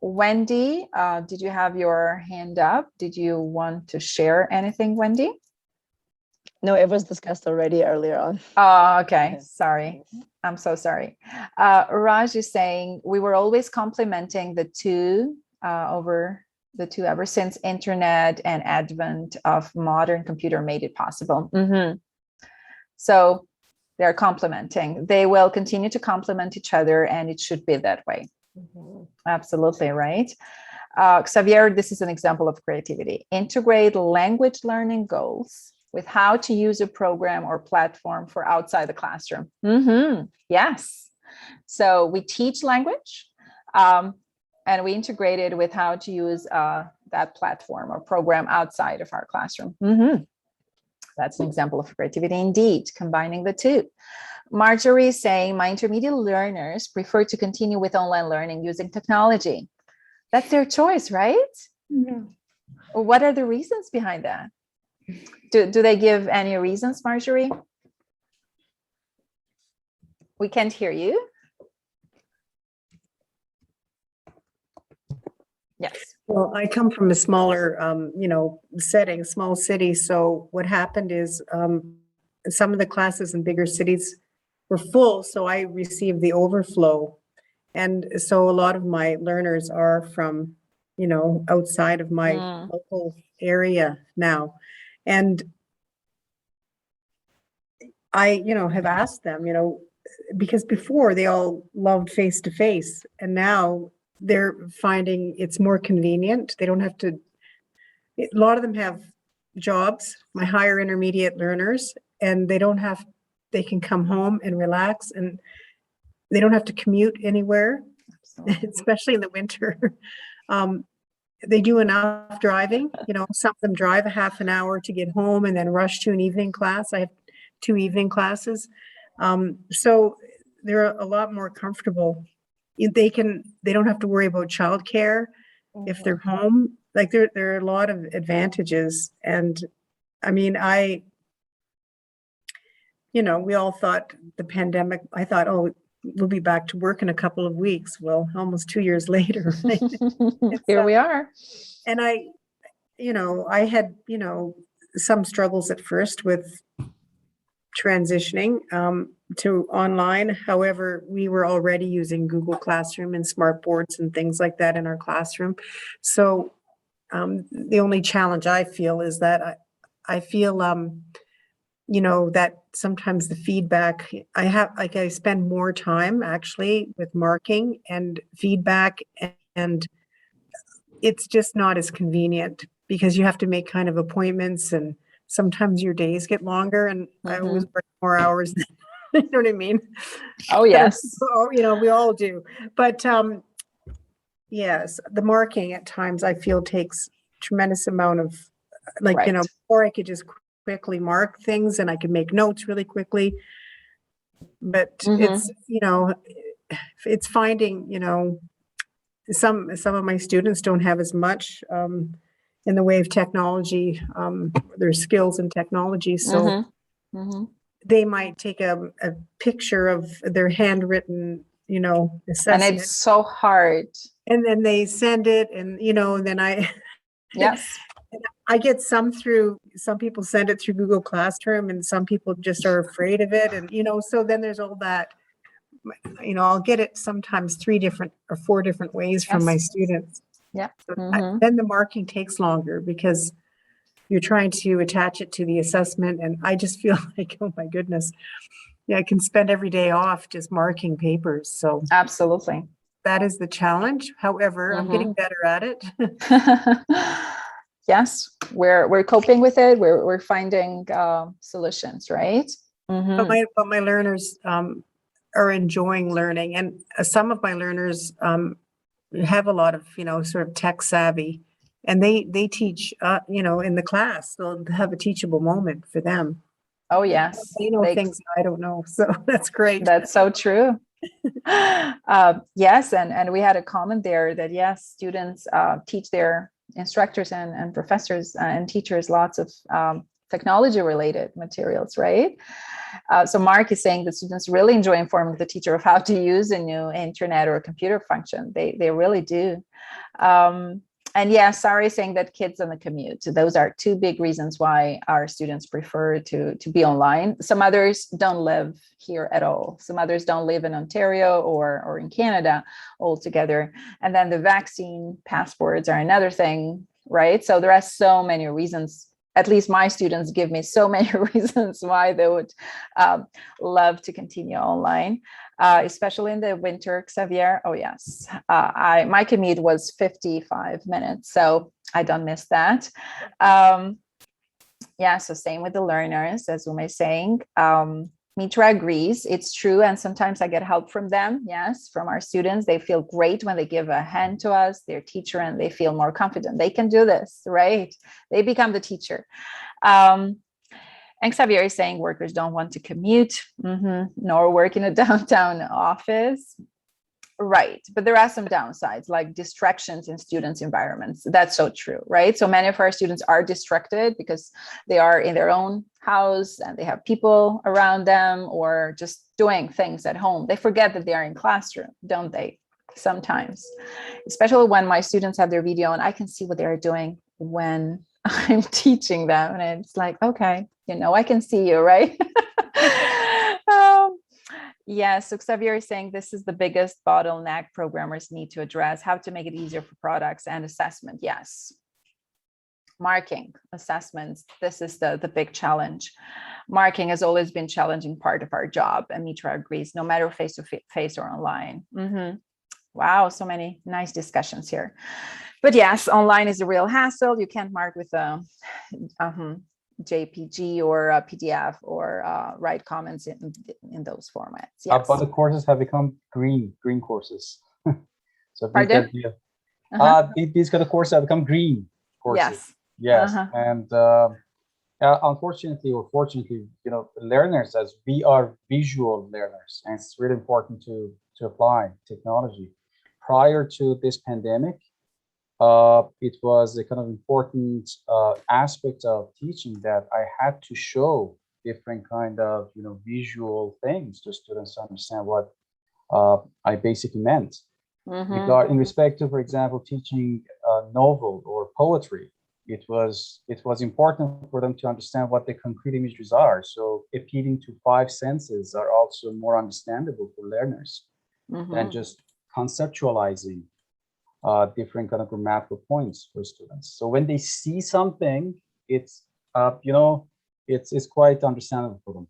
Wendy, did you have your hand up? Did you want to share anything, Wendy? No, it was discussed already earlier on. Oh, okay. Sorry. I'm so sorry. Raj is saying we were always complementing the two ever since internet and advent of modern computer made it possible. So they're complementing. They will continue to complement each other, and it should be that way. Absolutely right. Xavier, this is an example of creativity. Integrate language learning goals with how to use a program or platform for outside the classroom. Yes. So we teach language and we integrate it with how to use that platform or program outside of our classroom. That's an example of creativity indeed, combining the two. Marjorie is saying my intermediate learners prefer to continue with online learning using technology. That's their choice, right? Yeah. What are the reasons behind that? Do they give any reasons, Marjorie? We can't hear you. Yes. Well, I come from a smaller, setting, small city. So what happened is some of the classes in bigger cities were full, so I received the overflow. And so a lot of my learners are from, outside of my local area now. And I, have asked them, because before they all loved face-to-face, and now they're finding it's more convenient. They don't have to, a lot of them have jobs, my higher intermediate learners, and they can come home and relax, and they don't have to commute anywhere, especially in the winter. They do enough driving, some of them drive a half an hour to get home and then rush to an evening class. I have 2 evening classes. So they're a lot more comfortable. They don't have to worry about childcare if they're home. Like there are a lot of advantages. And I mean, we all thought the pandemic, I thought, oh, we'll be back to work in a couple of weeks. Well, almost 2 years later. Here we are. And I had, some struggles at first with transitioning to online. However, we were already using Google Classroom and smart boards and things like that in our classroom. So the only challenge I feel is that I feel that sometimes the feedback I spend more time actually with marking and feedback, and it's just not as convenient because you have to make kind of appointments, and sometimes your days get longer, and I always work more hours than, you know what I mean? Oh, yes. We all do. But yes, the marking at times I feel takes tremendous amount of, or I could just quickly mark things and I could make notes really quickly. But it's finding, some of my students don't have as much in the way of technology, their skills in technology. So they might take a picture of their handwritten, assessment. And it's so hard. And then they send it, and, then Yes. I get some people send it through Google Classroom, and some people just are afraid of it. And, so then there's all that, I'll get it sometimes 3 different or 4 different ways from my students. Yeah. So then the marking takes longer because you're trying to attach it to the assessment. And I just feel like, oh my goodness, Yeah, I can spend every day off just marking papers. So Absolutely. that is the challenge. However, I'm getting better at it. Yes, we're coping with it. We're finding solutions, right? But my learners are enjoying learning, and some of my learners have a lot of sort of tech savvy, and they teach in the class. They'll have a teachable moment for them. Oh yes, they know things I don't know, so that's great. That's so true. Yes, and we had a comment there that yes, students teach their instructors and professors and teachers lots of technology related materials, right? So Mark is saying that students really enjoy informing the teacher of how to use a new internet or computer function. They really do. And yeah, Sarah is saying that kids on the commute. So those are two big reasons why our students prefer to be online. Some others don't live here at all. Some others don't live in Ontario or in Canada altogether. And then the vaccine passports are another thing, right? So there are so many reasons. At least my students give me so many reasons why they would love to continue online, especially in the winter, Xavier. Oh yes, my commute was 55 minutes, so I don't miss that. Yeah, so same with the learners, as Uma is saying. Mitra agrees, it's true, and sometimes I get help from them, yes, from our students. They feel great when they give a hand to us, their teacher, and they feel more confident. They can do this, right? They become the teacher. And Xavier is saying workers don't want to commute, nor work in a downtown office. Right, but there are some downsides, like distractions in students' environments. That's so true, right? So many of our students are distracted because they are in their own house and they have people around them or just doing things at home. They forget that they are in classroom, don't they? Sometimes, especially when my students have their video and I can see what they're doing when I'm teaching them. And it's like, okay, I can see you, right? Yeah, so Xavier is saying this is the biggest bottleneck programmers need to address, how to make it easier for products and assessment. Yes. Marking, assessments, this is the big challenge. Marking has always been a challenging part of our job, and Mitra agrees, no matter face-to-face or online. Wow, so many nice discussions here. But yes, online is a real hassle. You can't mark with a JPG or a PDF or write comments in those formats. Yes. But the courses have become green courses. So pardon? These kind of courses have become green courses. Yes. And unfortunately or fortunately, learners, as we are visual learners, and it's really important to apply technology. Prior to this pandemic, it was a kind of important aspect of teaching that I had to show different kind of visual things to students to understand what I basically meant. In respect to, for example, teaching novel or poetry, it was important for them to understand what the concrete images are. So appealing to 5 senses are also more understandable for learners than just conceptualizing different kind of grammatical points for students. So when they see something, it's it's quite understandable for them.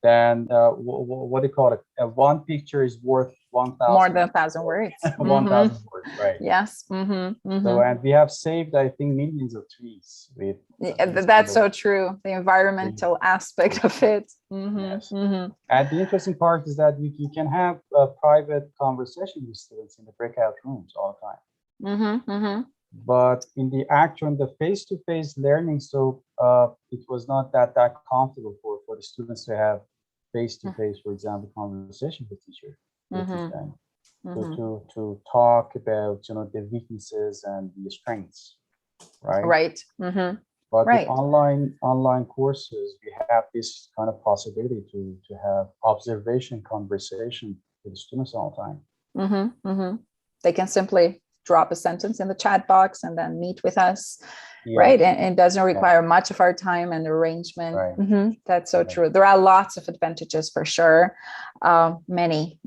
Then what do you call it? One picture is worth 1,000. More than 1,000 words. 1,000 words, right? Yes. So and we have saved, I think, millions of trees with. That's so true. The environmental aspect of it. Yes. And the interesting part is that you can have a private conversation with students in the breakout rooms all the time. But in the face-to-face learning, so it was not that comfortable for the students to have face-to-face, for example, conversation with the teacher. To talk about the weaknesses and the strengths, right? Right. But with online courses, we have this kind of possibility to have observation conversation with the students all the time. They can simply drop a sentence in the chat box and then meet with us, right? And it doesn't require much of our time and arrangement. Right. That's so true. There are lots of advantages for sure. Many.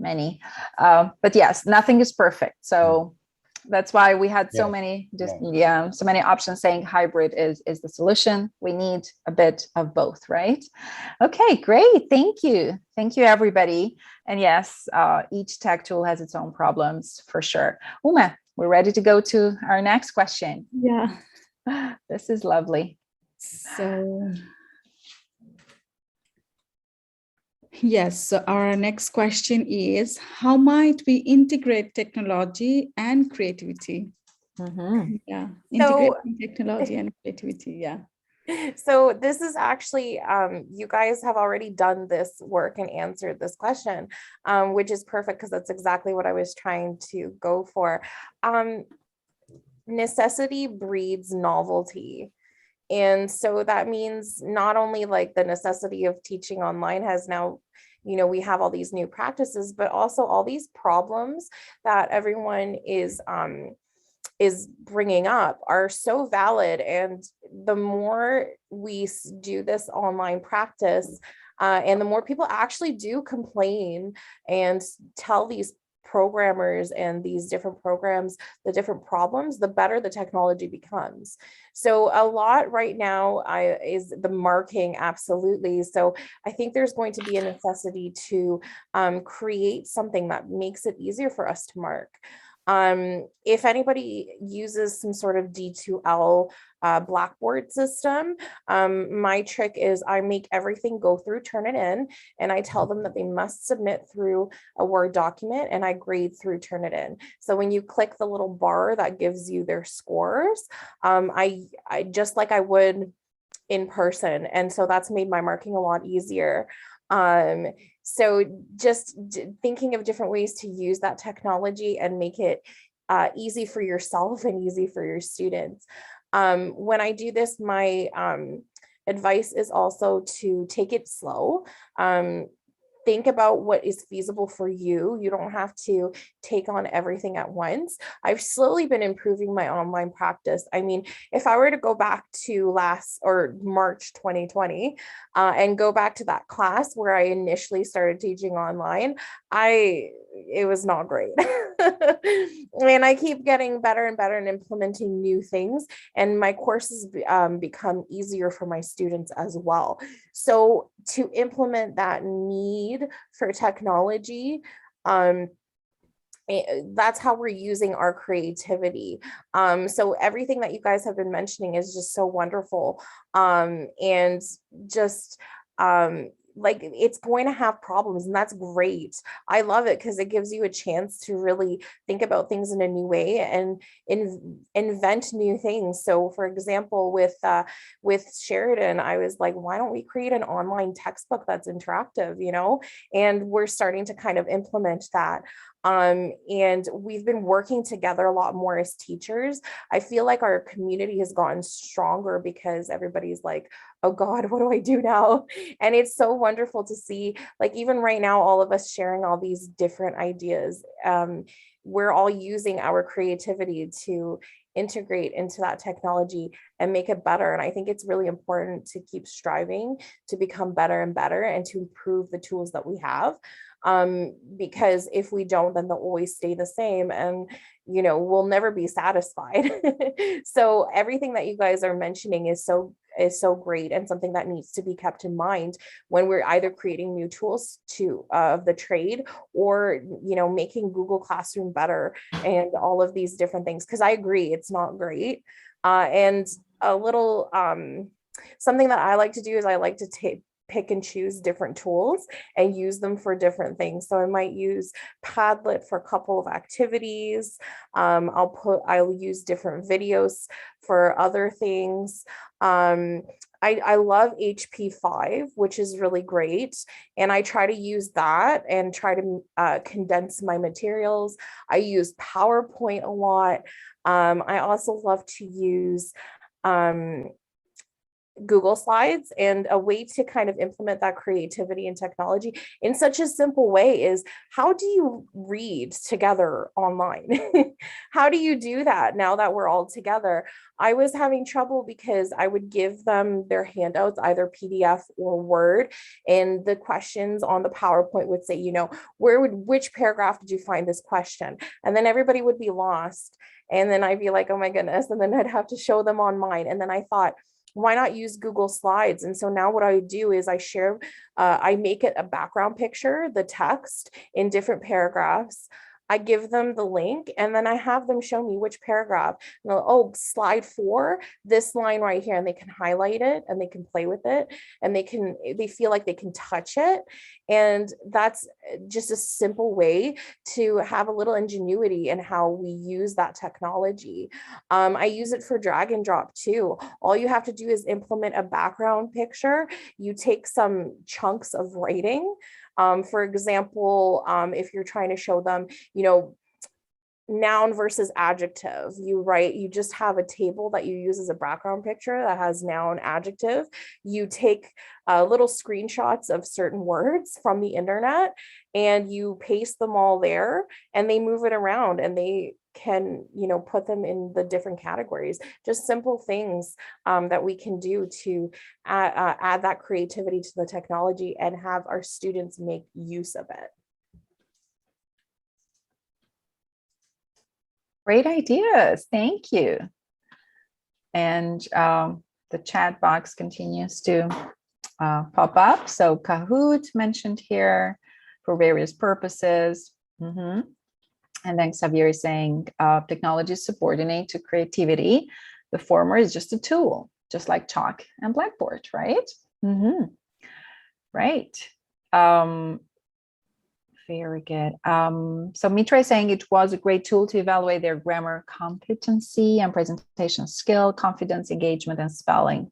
But yes, nothing is perfect. So That's why we had so Yes. many, just Yes. so many options saying hybrid is the solution. We need a bit of both, right? Okay, great. Thank you. Thank you, everybody. And yes, each tech tool has its own problems for sure. Uma, we're ready to go to our next question. Yeah. This is lovely. So, yes, so our next question is, how might we integrate technology and creativity? Yeah, integrating technology and creativity, yeah. So this is actually, you guys have already done this work and answered this question, which is perfect because that's exactly what I was trying to go for. Necessity breeds novelty. And so that means not only like the necessity of teaching online has now, you know, we have all these new practices, but also all these problems that everyone is bringing up are so valid. And the more we do this online practice, and the more people actually do complain and tell these programmers and these different programs the different problems, the better the technology becomes. So a lot right now is the marking, absolutely. So I think there's going to be a necessity to create something that makes it easier for us to mark. If anybody uses some sort of D2L Blackboard system, my trick is I make everything go through Turnitin, and I tell them that they must submit through a Word document, and I grade through Turnitin. So when you click the little bar that gives you their scores, I just like I would in person. And so that's made my marking a lot easier. So just thinking of different ways to use that technology and make it easy for yourself and easy for your students. When I do this, my advice is also to take it slow. Think about what is feasible for you. You don't have to take on everything at once. I've slowly been improving my online practice. I mean, if I were to go back to March 2020 and go back to that class where I initially started teaching online, it was not great. And I keep getting better and better and implementing new things, and my courses become easier for my students as well. So to implement that need for technology, that's how we're using our creativity. So everything that you guys have been mentioning is just so wonderful. And just like it's going to have problems, and that's great. I love it because it gives you a chance to really think about things in a new way and invent new things. So for example, with Sheridan, I was like, why don't we create an online textbook that's interactive, you know? And we're starting to kind of implement that. And we've been working together a lot more as teachers. I feel like our community has gotten stronger because everybody's like, oh God, what do I do now? And it's so wonderful to see, like, even right now, all of us sharing all these different ideas. We're all using our creativity to integrate into that technology and make it better. And I think it's really important to keep striving to become better and better and to improve the tools that we have. Because if we don't, then they'll always stay the same, and you know, we'll never be satisfied. So everything that you guys are mentioning is so great, and something that needs to be kept in mind when we're either creating new tools to of the trade, or you know, making Google Classroom better and all of these different things, because I agree it's not great. And a little something that I like to do is I like to pick and choose different tools and use them for different things. So I might use Padlet for a couple of activities. I'll use different videos for other things. I love HP5, which is really great. And I try to use that and try to condense my materials. I use PowerPoint a lot. I also love to use Google Slides, and a way to kind of implement that creativity and technology in such a simple way is, how do you read together online? How do you do that now that we're all together? I was having trouble because I would give them their handouts, either PDF or Word, and the questions on the PowerPoint would say, which paragraph did you find this question? And then everybody would be lost. And then I'd be like, oh my goodness. And then I'd have to show them on mine. And then I thought, why not use Google Slides? And so now what I do is I make it a background picture, the text in different paragraphs. I give them the link, and then I have them show me which paragraph. Oh, slide 4, this line right here, and they can highlight it and they can play with it, and they feel like they can touch it. And that's just a simple way to have a little ingenuity in how we use that technology. I use it for drag and drop too. All you have to do is implement a background picture. You take some chunks of writing. For example, if you're trying to show them, noun versus adjective, you just have a table that you use as a background picture that has noun, adjective. You take little screenshots of certain words from the internet and you paste them all there, and they move it around, and they can put them in the different categories. Just simple things that we can do to add that creativity to the technology and have our students make use of it. Great ideas, thank you. And the chat box continues to pop up. So Kahoot mentioned here for various purposes. And then Xavier is saying technology is subordinate to creativity. The former is just a tool, just like chalk and blackboard, right? Right. Very good. So Mitra is saying it was a great tool to evaluate their grammar competency and presentation skill, confidence, engagement, and spelling.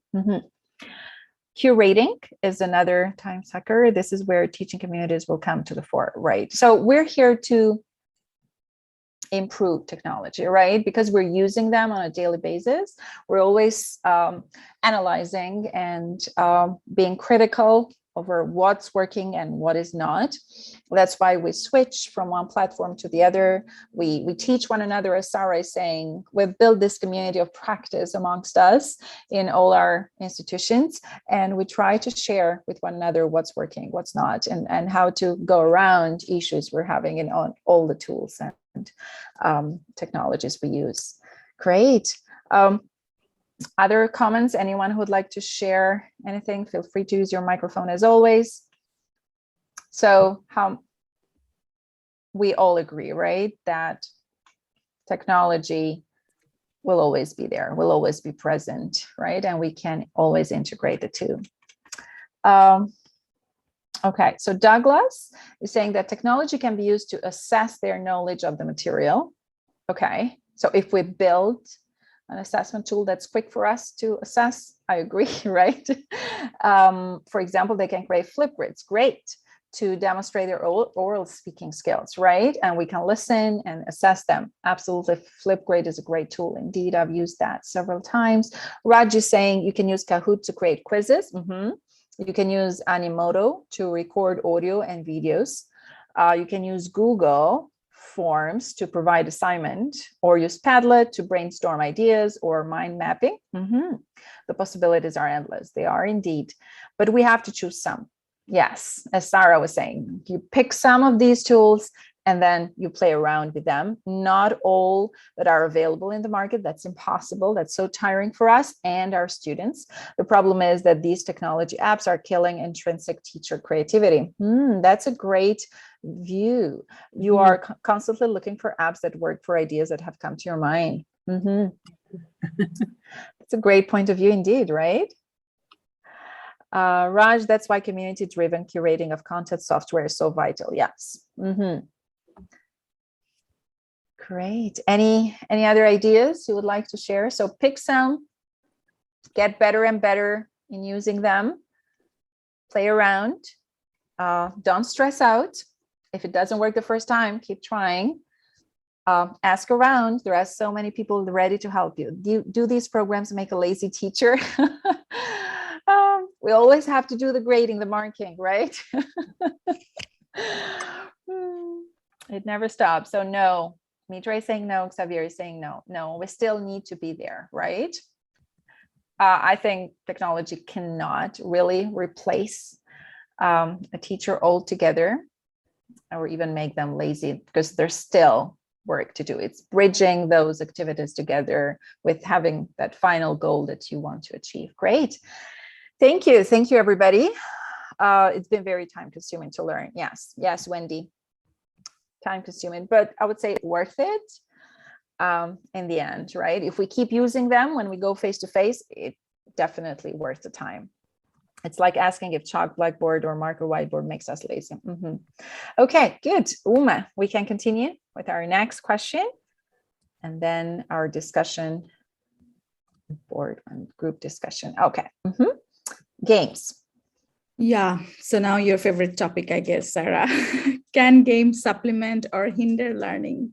Curating is another time sucker. This is where teaching communities will come to the fore, right? So we're here to improve technology, right? Because we're using them on a daily basis. We're always analyzing and being critical over what's working and what is not. That's why we switch from one platform to the other. We teach one another, as Sarah is saying. We've built this community of practice amongst us in all our institutions, and we try to share with one another what's working, what's not, and how to go around issues we're having in all the tools and technologies we use. Great. Other comments? Anyone who would like to share anything, feel free to use your microphone as always. So we all agree, right, that technology will always be there, will always be present, right? And we can always integrate the two. Okay, so Douglas is saying that technology can be used to assess their knowledge of the material. Okay, so if we build an assessment tool that's quick for us to assess, I agree, right? For example, they can create Flipgrids, great, to demonstrate their oral speaking skills, right? And we can listen and assess them. Absolutely, Flipgrid is a great tool. Indeed, I've used that several times. Raj is saying you can use Kahoot to create quizzes. You can use Animoto to record audio and videos. You can use Google Forms to provide assignment, or use Padlet to brainstorm ideas, or mind mapping. The possibilities are endless. They are indeed, but we have to choose some. Yes, as Sarah was saying, you pick some of these tools and then you play around with them. Not all that are available in the market. That's impossible. That's so tiring for us and our students. The problem is that these technology apps are killing intrinsic teacher creativity. That's a great view. You are constantly looking for apps that work for ideas that have come to your mind. That's a great point of view indeed, right? Raj, that's why community-driven curating of content software is so vital. Yes. Great. Any other ideas you would like to share? So pick some, get better and better in using them, play around, don't stress out. If it doesn't work the first time, keep trying. Ask around. There are so many people ready to help you. Do these programs make a lazy teacher? We always have to do the grading, the marking, right? It never stops. So no, Mitra is saying no, Xavier is saying no. No, we still need to be there, right? I think technology cannot really replace a teacher altogether, or even make them lazy, because there's still work to do. It's bridging those activities together with having that final goal that you want to achieve. Great. Thank you. Thank you, everybody. It's been very time consuming to learn. Yes. Yes, Wendy. Time consuming, but I would say worth it in the end, right? If we keep using them when we go face to face, it definitely worth the time. It's like asking if chalk blackboard or marker whiteboard makes us lazy. Okay, good. Uma, we can continue with our next question, and then our discussion board and group discussion. Okay. Games. Yeah, so now your favorite topic, I guess, Sarah. Can games supplement or hinder learning?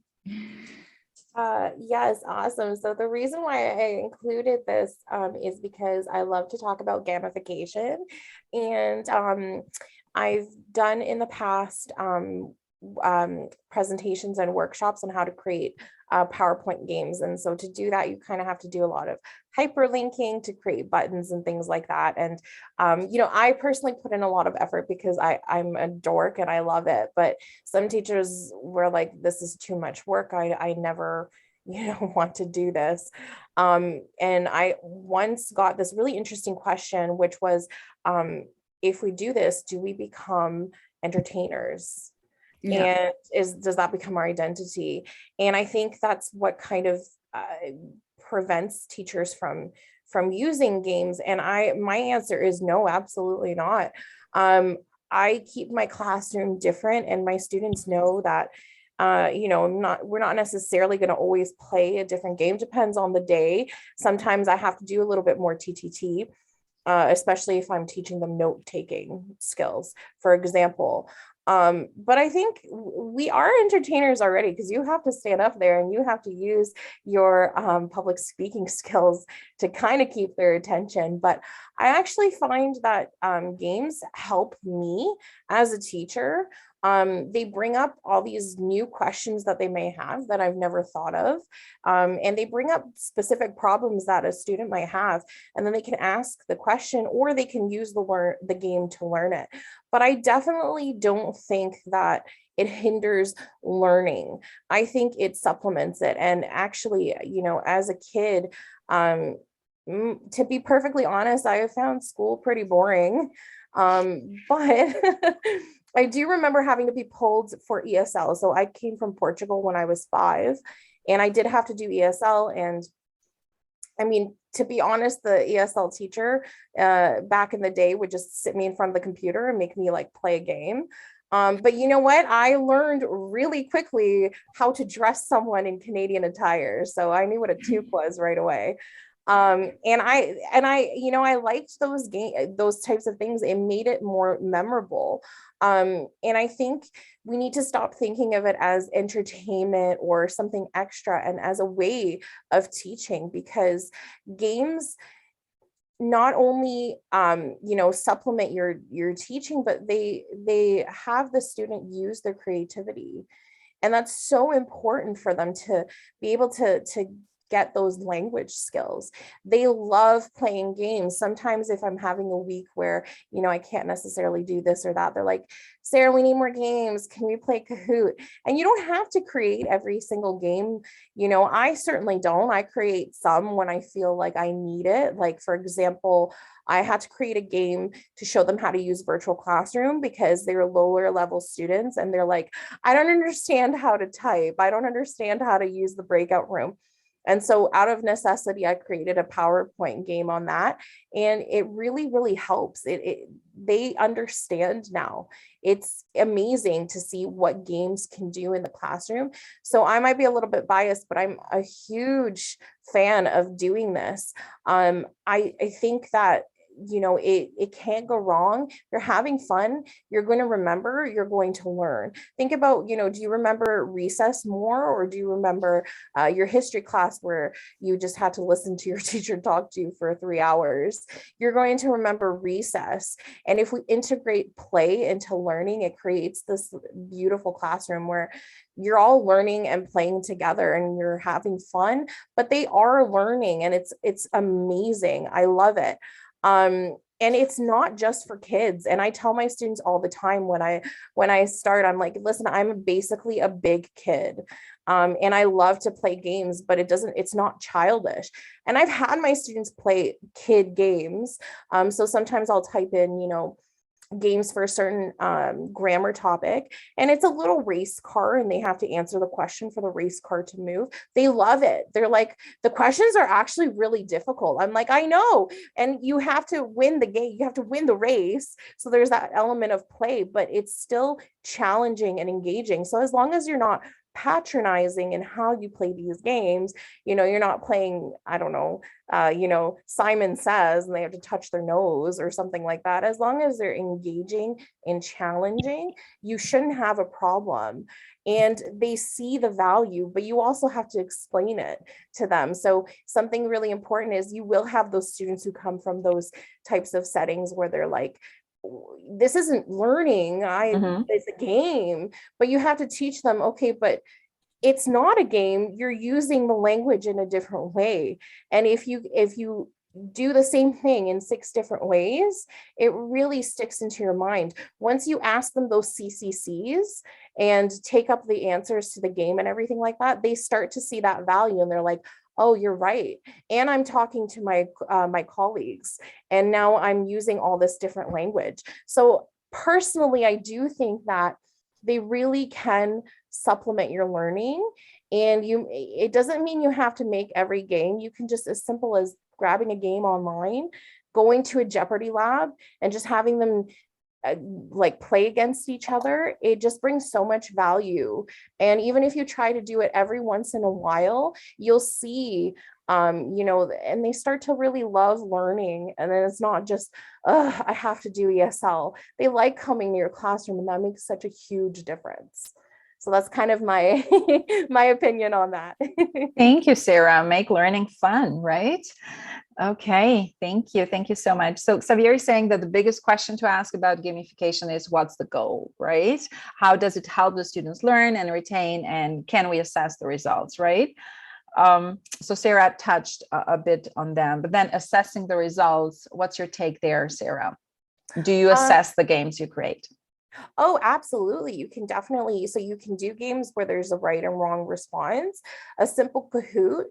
Yes, awesome. So the reason why I included this is because I love to talk about gamification, and I've done in the past presentations and workshops on how to create PowerPoint games. And so to do that, you kind of have to do a lot of hyperlinking to create buttons and things like that. And, you know, I personally put in a lot of effort because I'm a dork and I love it. But some teachers were like, this is too much work. I never, you know, want to do this. And I once got this really interesting question, which was, if we do this, do we become entertainers? Yeah. And does that become our identity? And I think that's what kind of prevents teachers from using games. And my answer is no, absolutely not. I keep my classroom different, and my students know that you know, we're not necessarily going to always play a different game. Depends on the day. Sometimes I have to do a little bit more TTT. Especially if I'm teaching them note-taking skills, for example. But I think we are entertainers already, because you have to stand up there and you have to use your public speaking skills to kind of keep their attention. But I actually find that games help me as a teacher. They bring up all these new questions that they may have that I've never thought of. And they bring up specific problems that a student might have, and then they can ask the question, or they can use the game to learn it. But I definitely don't think that it hinders learning. I think it supplements it. And actually, you know, as a kid, to be perfectly honest, I have found school pretty boring. But I do remember having to be pulled for ESL. So I came from Portugal when I was 5, and I did have to do ESL. And I mean, to be honest, the ESL teacher back in the day would just sit me in front of the computer and make me like play a game. But you know what? I learned really quickly how to dress someone in Canadian attire. So I knew what a toque was right away. And I, you know, I liked those types of things. It made it more memorable. And I think we need to stop thinking of it as entertainment or something extra, and as a way of teaching, because games not only you know, supplement your teaching, but they have the student use their creativity. And that's so important for them to be able to get those language skills. They love playing games. Sometimes if I'm having a week where, you know, I can't necessarily do this or that, they're like, Sarah, we need more games. Can we play Kahoot? And you don't have to create every single game. You know, I certainly don't. I create some when I feel like I need it. Like, for example, I had to create a game to show them how to use virtual classroom because they were lower level students. And they're like, I don't understand how to type. I don't understand how to use the breakout room. And so out of necessity, I created a PowerPoint game on that. And it really, really helps. They understand now. It's amazing to see what games can do in the classroom. So I might be a little bit biased, but I'm a huge fan of doing this. I think that, you know, it can't go wrong. You're having fun. You're going to remember, you're going to learn. Think about, you know, do you remember recess more, or do you remember your history class where you just had to listen to your teacher talk to you for 3 hours? You're going to remember recess. And if we integrate play into learning, it creates this beautiful classroom where you're all learning and playing together and you're having fun, but they are learning, and it's amazing. I love it. And it's not just for kids. And I tell my students all the time when I start, I'm like, listen, I'm basically a big kid. And I love to play games, but it's not childish. And I've had my students play kid games. So sometimes I'll type in, you know, games for a certain grammar topic, and it's a little race car, and they have to answer the question for the race car to move. They love it. They're like, the questions are actually really difficult. I'm like, I know. And you have to win the game, you have to win the race. So there's that element of play, but it's still challenging and engaging. So as long as you're not patronizing in how you play these games, you know, you're not playing, I don't know, you know, Simon Says, and they have to touch their nose or something like that. As long as they're engaging and challenging, you shouldn't have a problem. And they see the value, but you also have to explain it to them. So something really important is you will have those students who come from those types of settings where they're like, this isn't learning, it's a game. But you have to teach them, okay, but it's not a game. You're using the language in a different way. And if you do the same thing in 6 different ways, it really sticks into your mind. Once you ask them those CCCs and take up the answers to the game and everything like that, they start to see that value, and they're like, oh, you're right. And I'm talking to my colleagues, and now I'm using all this different language. So personally, I do think that they really can supplement your learning. And it doesn't mean you have to make every game. You can just, as simple as grabbing a game online, going to a Jeopardy lab, and just having them like play against each other. It just brings so much value. And even if you try to do it every once in a while, you'll see, you know, and they start to really love learning. And then it's not just, I have to do ESL. They like coming to your classroom, and that makes such a huge difference. So that's kind of my my opinion on that. Thank you, Sarah. Make learning fun, right? Okay, thank you. Thank you so much. So Xavier is saying that the biggest question to ask about gamification is, what's the goal, right? How does it help the students learn and retain, and can we assess the results, right? So Sarah touched a bit on them, but then assessing the results, what's your take there, Sarah? Do you assess the games you create? Oh, absolutely. You can definitely, so you can do games where there's a right and wrong response. A simple Kahoot,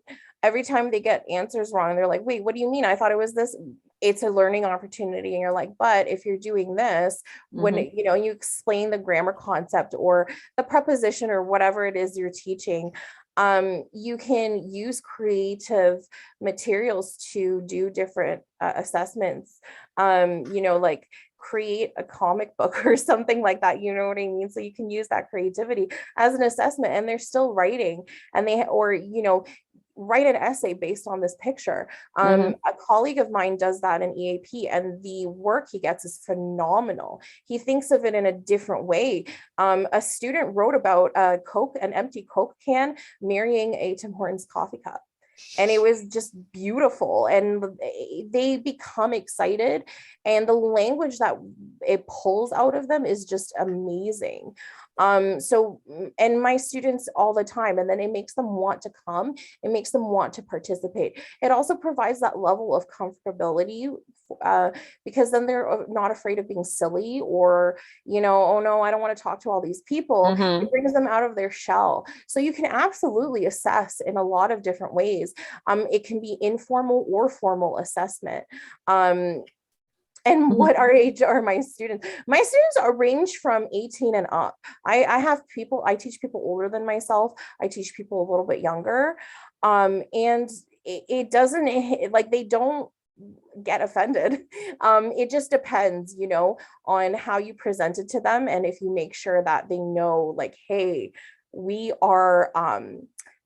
every time they get answers wrong, they're like, wait, what do you mean? I thought it was this. It's a learning opportunity. And you're like, but if you're doing this, when, you know, you explain the grammar concept or the preposition or whatever it is you're teaching, you can use creative materials to do different assessments, you know, like create a comic book or something like that, you know what I mean? So you can use that creativity as an assessment, and they're still writing, and or, you know, write an essay based on this picture. A colleague of mine does that in EAP, and the work he gets is phenomenal. He thinks of it in a different way. A student wrote about an empty Coke can marrying a Tim Hortons coffee cup. And it was just beautiful, and they become excited, and the language that it pulls out of them is just amazing. So, and my students all the time, and then it makes them want to come, it makes them want to participate. It also provides that level of comfortability, because then they're not afraid of being silly, or, you know, oh no, I don't want to talk to all these people. It brings them out of their shell. So you can absolutely assess in a lot of different ways. It can be informal or formal assessment. And what our age are my students? My students are range from 18 and up. I have people, I teach people older than myself. I teach people a little bit younger. And it doesn't, like, they don't get offended. It just depends, you know, on how you present it to them. And if you make sure that they know, like, hey, we are,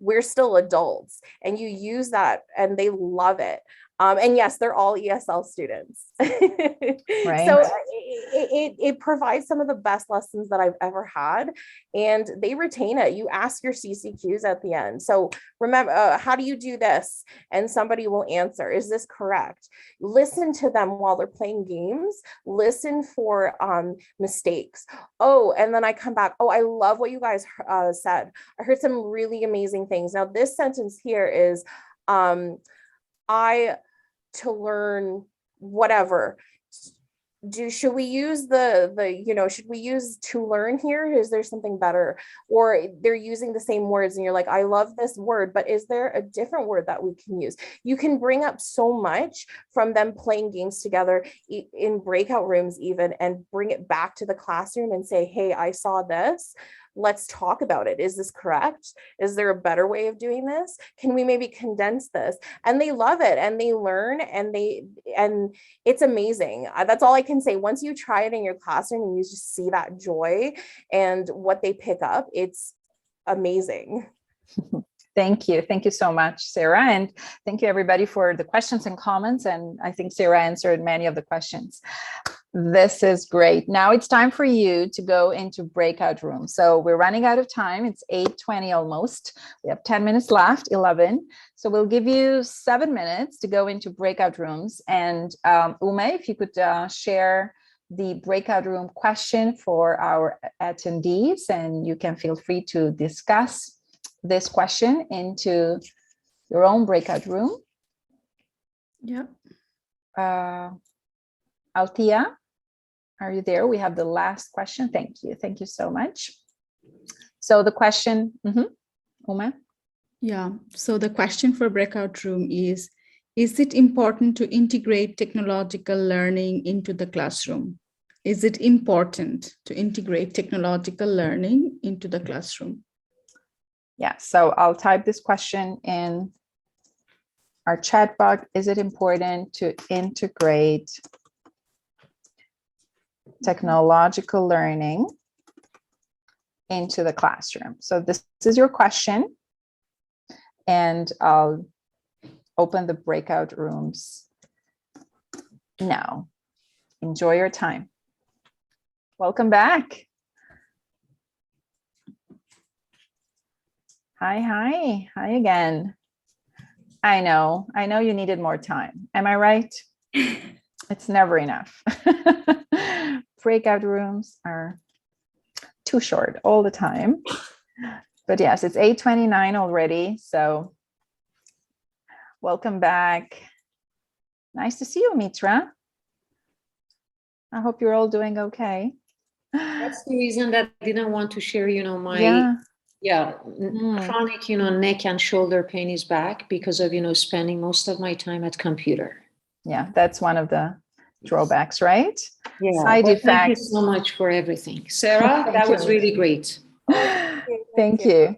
we're still adults, and you use that, and they love it. And yes, they're all ESL students. Right. So it provides some of the best lessons that I've ever had, and they retain it. You ask your CCQs at the end. So remember, how do you do this? And somebody will answer, is this correct? Listen to them while they're playing games. Listen for mistakes. Oh, and then I come back. Oh, I love what you guys said. I heard some really amazing things. Now, this sentence here is, to learn whatever. Should we use should we use to learn here? Is there something better? Or they're using the same words and you're like, I love this word, but is there a different word that we can use? You can bring up so much from them playing games together in breakout rooms even, and bring it back to the classroom and say, hey, I saw this. Let's talk about it. Is this correct? Is there a better way of doing this? Can we maybe condense this? And they love it, and they learn, and it's amazing. That's all I can say. Once you try it in your classroom and you just see that joy and what they pick up, it's amazing. Thank you. Thank you so much, Sarah. And thank you everybody for the questions and comments. And I think Sarah answered many of the questions. This is great. Now it's time for you to go into breakout rooms. So we're running out of time. It's 8:20 almost. We have 10 minutes left, 11. So we'll give you 7 minutes to go into breakout rooms. And Ume, if you could share the breakout room question for our attendees, and you can feel free to discuss this question into your own breakout room. Yeah. Althea, are you there? We have the last question. Thank you. Thank you so much. So the question, Uma? Yeah. So the question for breakout room is it important to integrate technological learning into the classroom? Is it important to integrate technological learning into the classroom? Yeah, so I'll type this question in our chat box. Is it important to integrate technological learning into the classroom? So this is your question, and I'll open the breakout rooms now. Enjoy your time. Welcome back. Hi again. I know you needed more time. Am I right? It's never enough. Breakout rooms are too short all the time. But yes, it's 8:29 already. So welcome back. Nice to see you, Mitra. I hope you're all doing okay. That's the reason that I didn't want to share, my chronic, neck and shoulder pain is back because of, spending most of my time at computer. Yeah, that's one of the drawbacks, right? Yeah. Side effects. Thank you so much for everything. Sarah, that was really great. Thank you.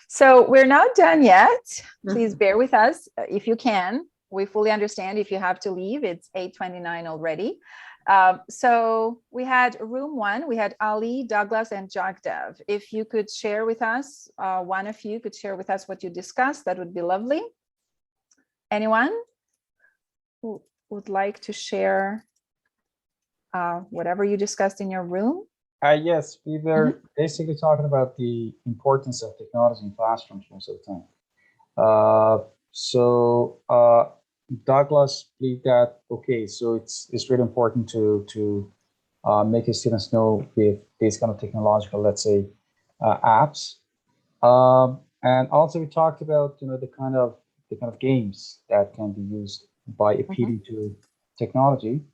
So we're not done yet. Please bear with us if you can. We fully understand if you have to leave. It's 8:29 already. So we had room 1, we had Ali, Douglas, and Jagdev. If you could share with us, one of you could share with us what you discussed, that would be lovely. Anyone who would like to share whatever you discussed in your room? Yes, we were basically talking about the importance of technology in classrooms most of the time. Douglas believed that, okay, so it's really important to make his students know with these kind of technological, let's say, apps. And also we talked about, the kind of games that can be used by appealing to technology.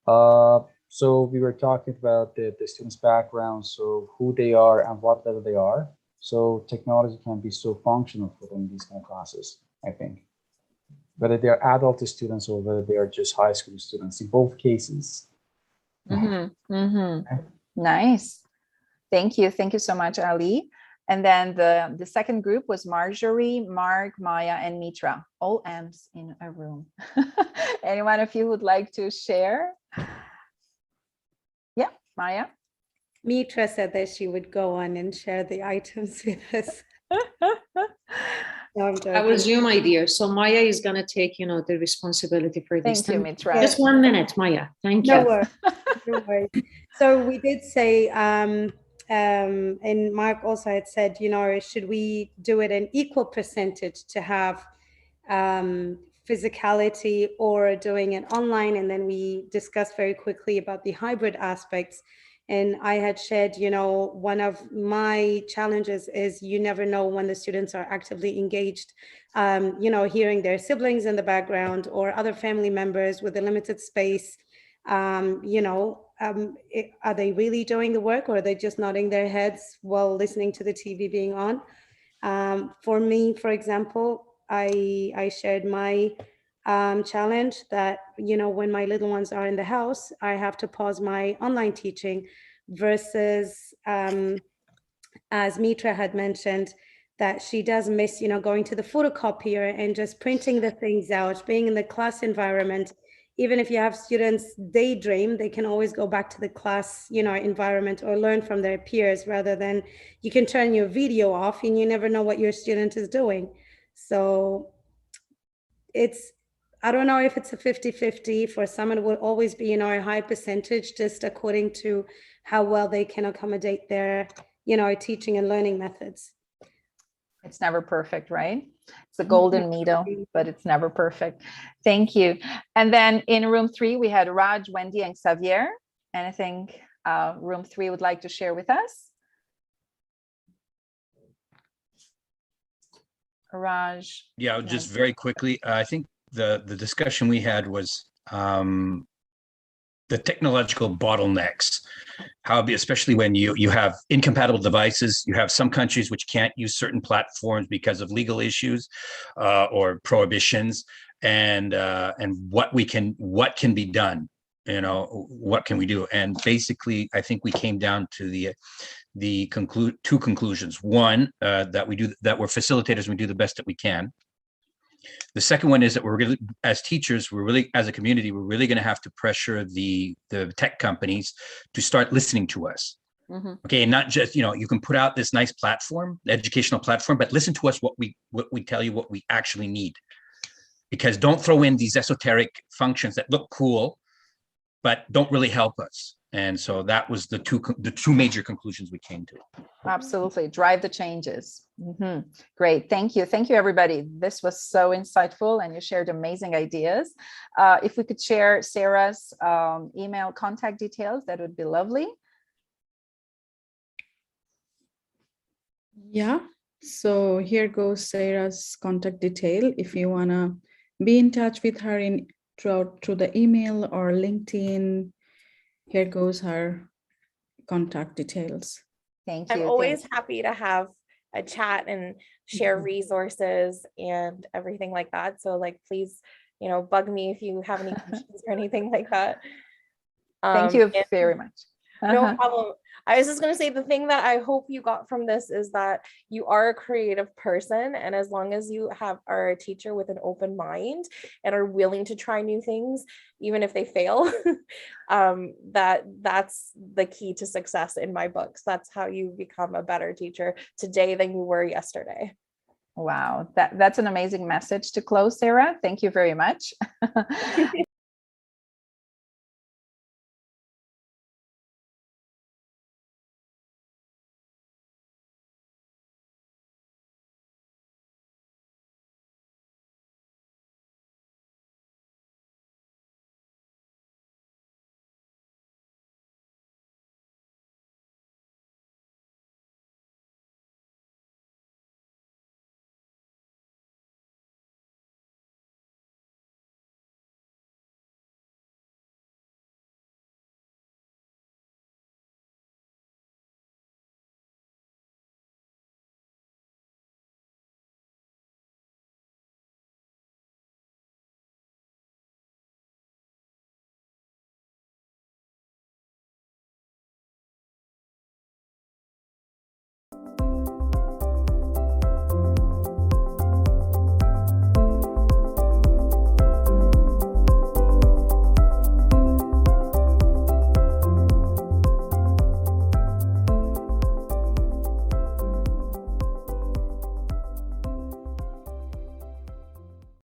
So we were talking about the students' background, so who they are and what level they are. So technology can be so functional for them in these kind of classes, I think. Whether they're adult students or whether they are just high school students, in both cases. Nice. Thank you. Thank you so much, Ali. And then the second group was Marjorie, Mark, Maya, and Mitra, all M's in a room. Any one of you would like to share? Yeah, Maya. Mitra said that she would go on and share the items with us. No, I'm That joking. was you, my dear. So Maya is going to take, the responsibility for this. Thank you, Mitra. Just 1 minute, Maya. Thank you. No worries. No worries. So we did say, and Mark also had said, should we do it an equal percentage to have physicality or doing it online? And then we discussed very quickly about the hybrid aspects. And I had shared, one of my challenges is you never know when the students are actively engaged, hearing their siblings in the background or other family members with a limited space. Are they really doing the work, or are they just nodding their heads while listening to the TV being on? For me, for example, I shared my challenge that, when my little ones are in the house, I have to pause my online teaching versus, as Mitra had mentioned, that she does miss, going to the photocopier and just printing the things out, being in the class environment. Even if you have students daydream, they can always go back to the class, environment or learn from their peers, rather than you can turn your video off and you never know what your student is doing. So I don't know if it's a 50-50. For some, it will always be, a high percentage, just according to how well they can accommodate their, teaching and learning methods. It's never perfect, right? It's a golden needle, but it's never perfect. Thank you. And then in room 3, we had Raj, Wendy, and Xavier. Anything room 3 would like to share with us? Raj? Yeah, just very quickly. I think the discussion we had was the technological bottlenecks, especially when you have incompatible devices. You have some countries which can't use certain platforms because of legal issues or prohibitions, and what can be done. What can we do? And basically, I think we came down to two conclusions. One, that we're facilitators and we do the best that we can. The second one is that we're really, as teachers, as a community, we're really going to have to pressure the tech companies to start listening to us. Mm-hmm. Okay, and not just, you can put out this nice platform, educational platform, but listen to us what we tell you, what we actually need. Because don't throw in these esoteric functions that look cool, but don't really help us. And so that was the two major conclusions we came to. Absolutely. Drive the changes. Mm-hmm. Great. Thank you. Thank you, everybody. This was so insightful and you shared amazing ideas. If we could share Sarah's email contact details, that would be lovely. Yeah. So here goes Sarah's contact detail. If you want to be in touch with her through the email or LinkedIn, here goes her contact details. Thank you. I'm always happy to have a chat and share resources and everything like that. So please, bug me if you have any questions or anything like that. Thank you very much. No problem. I was just going to say, the thing that I hope you got from this is that you are a creative person. And as long as you are a teacher with an open mind and are willing to try new things, even if they fail, that's the key to success in my books. That's how you become a better teacher today than you were yesterday. Wow, that's an amazing message to close, Sarah. Thank you very much.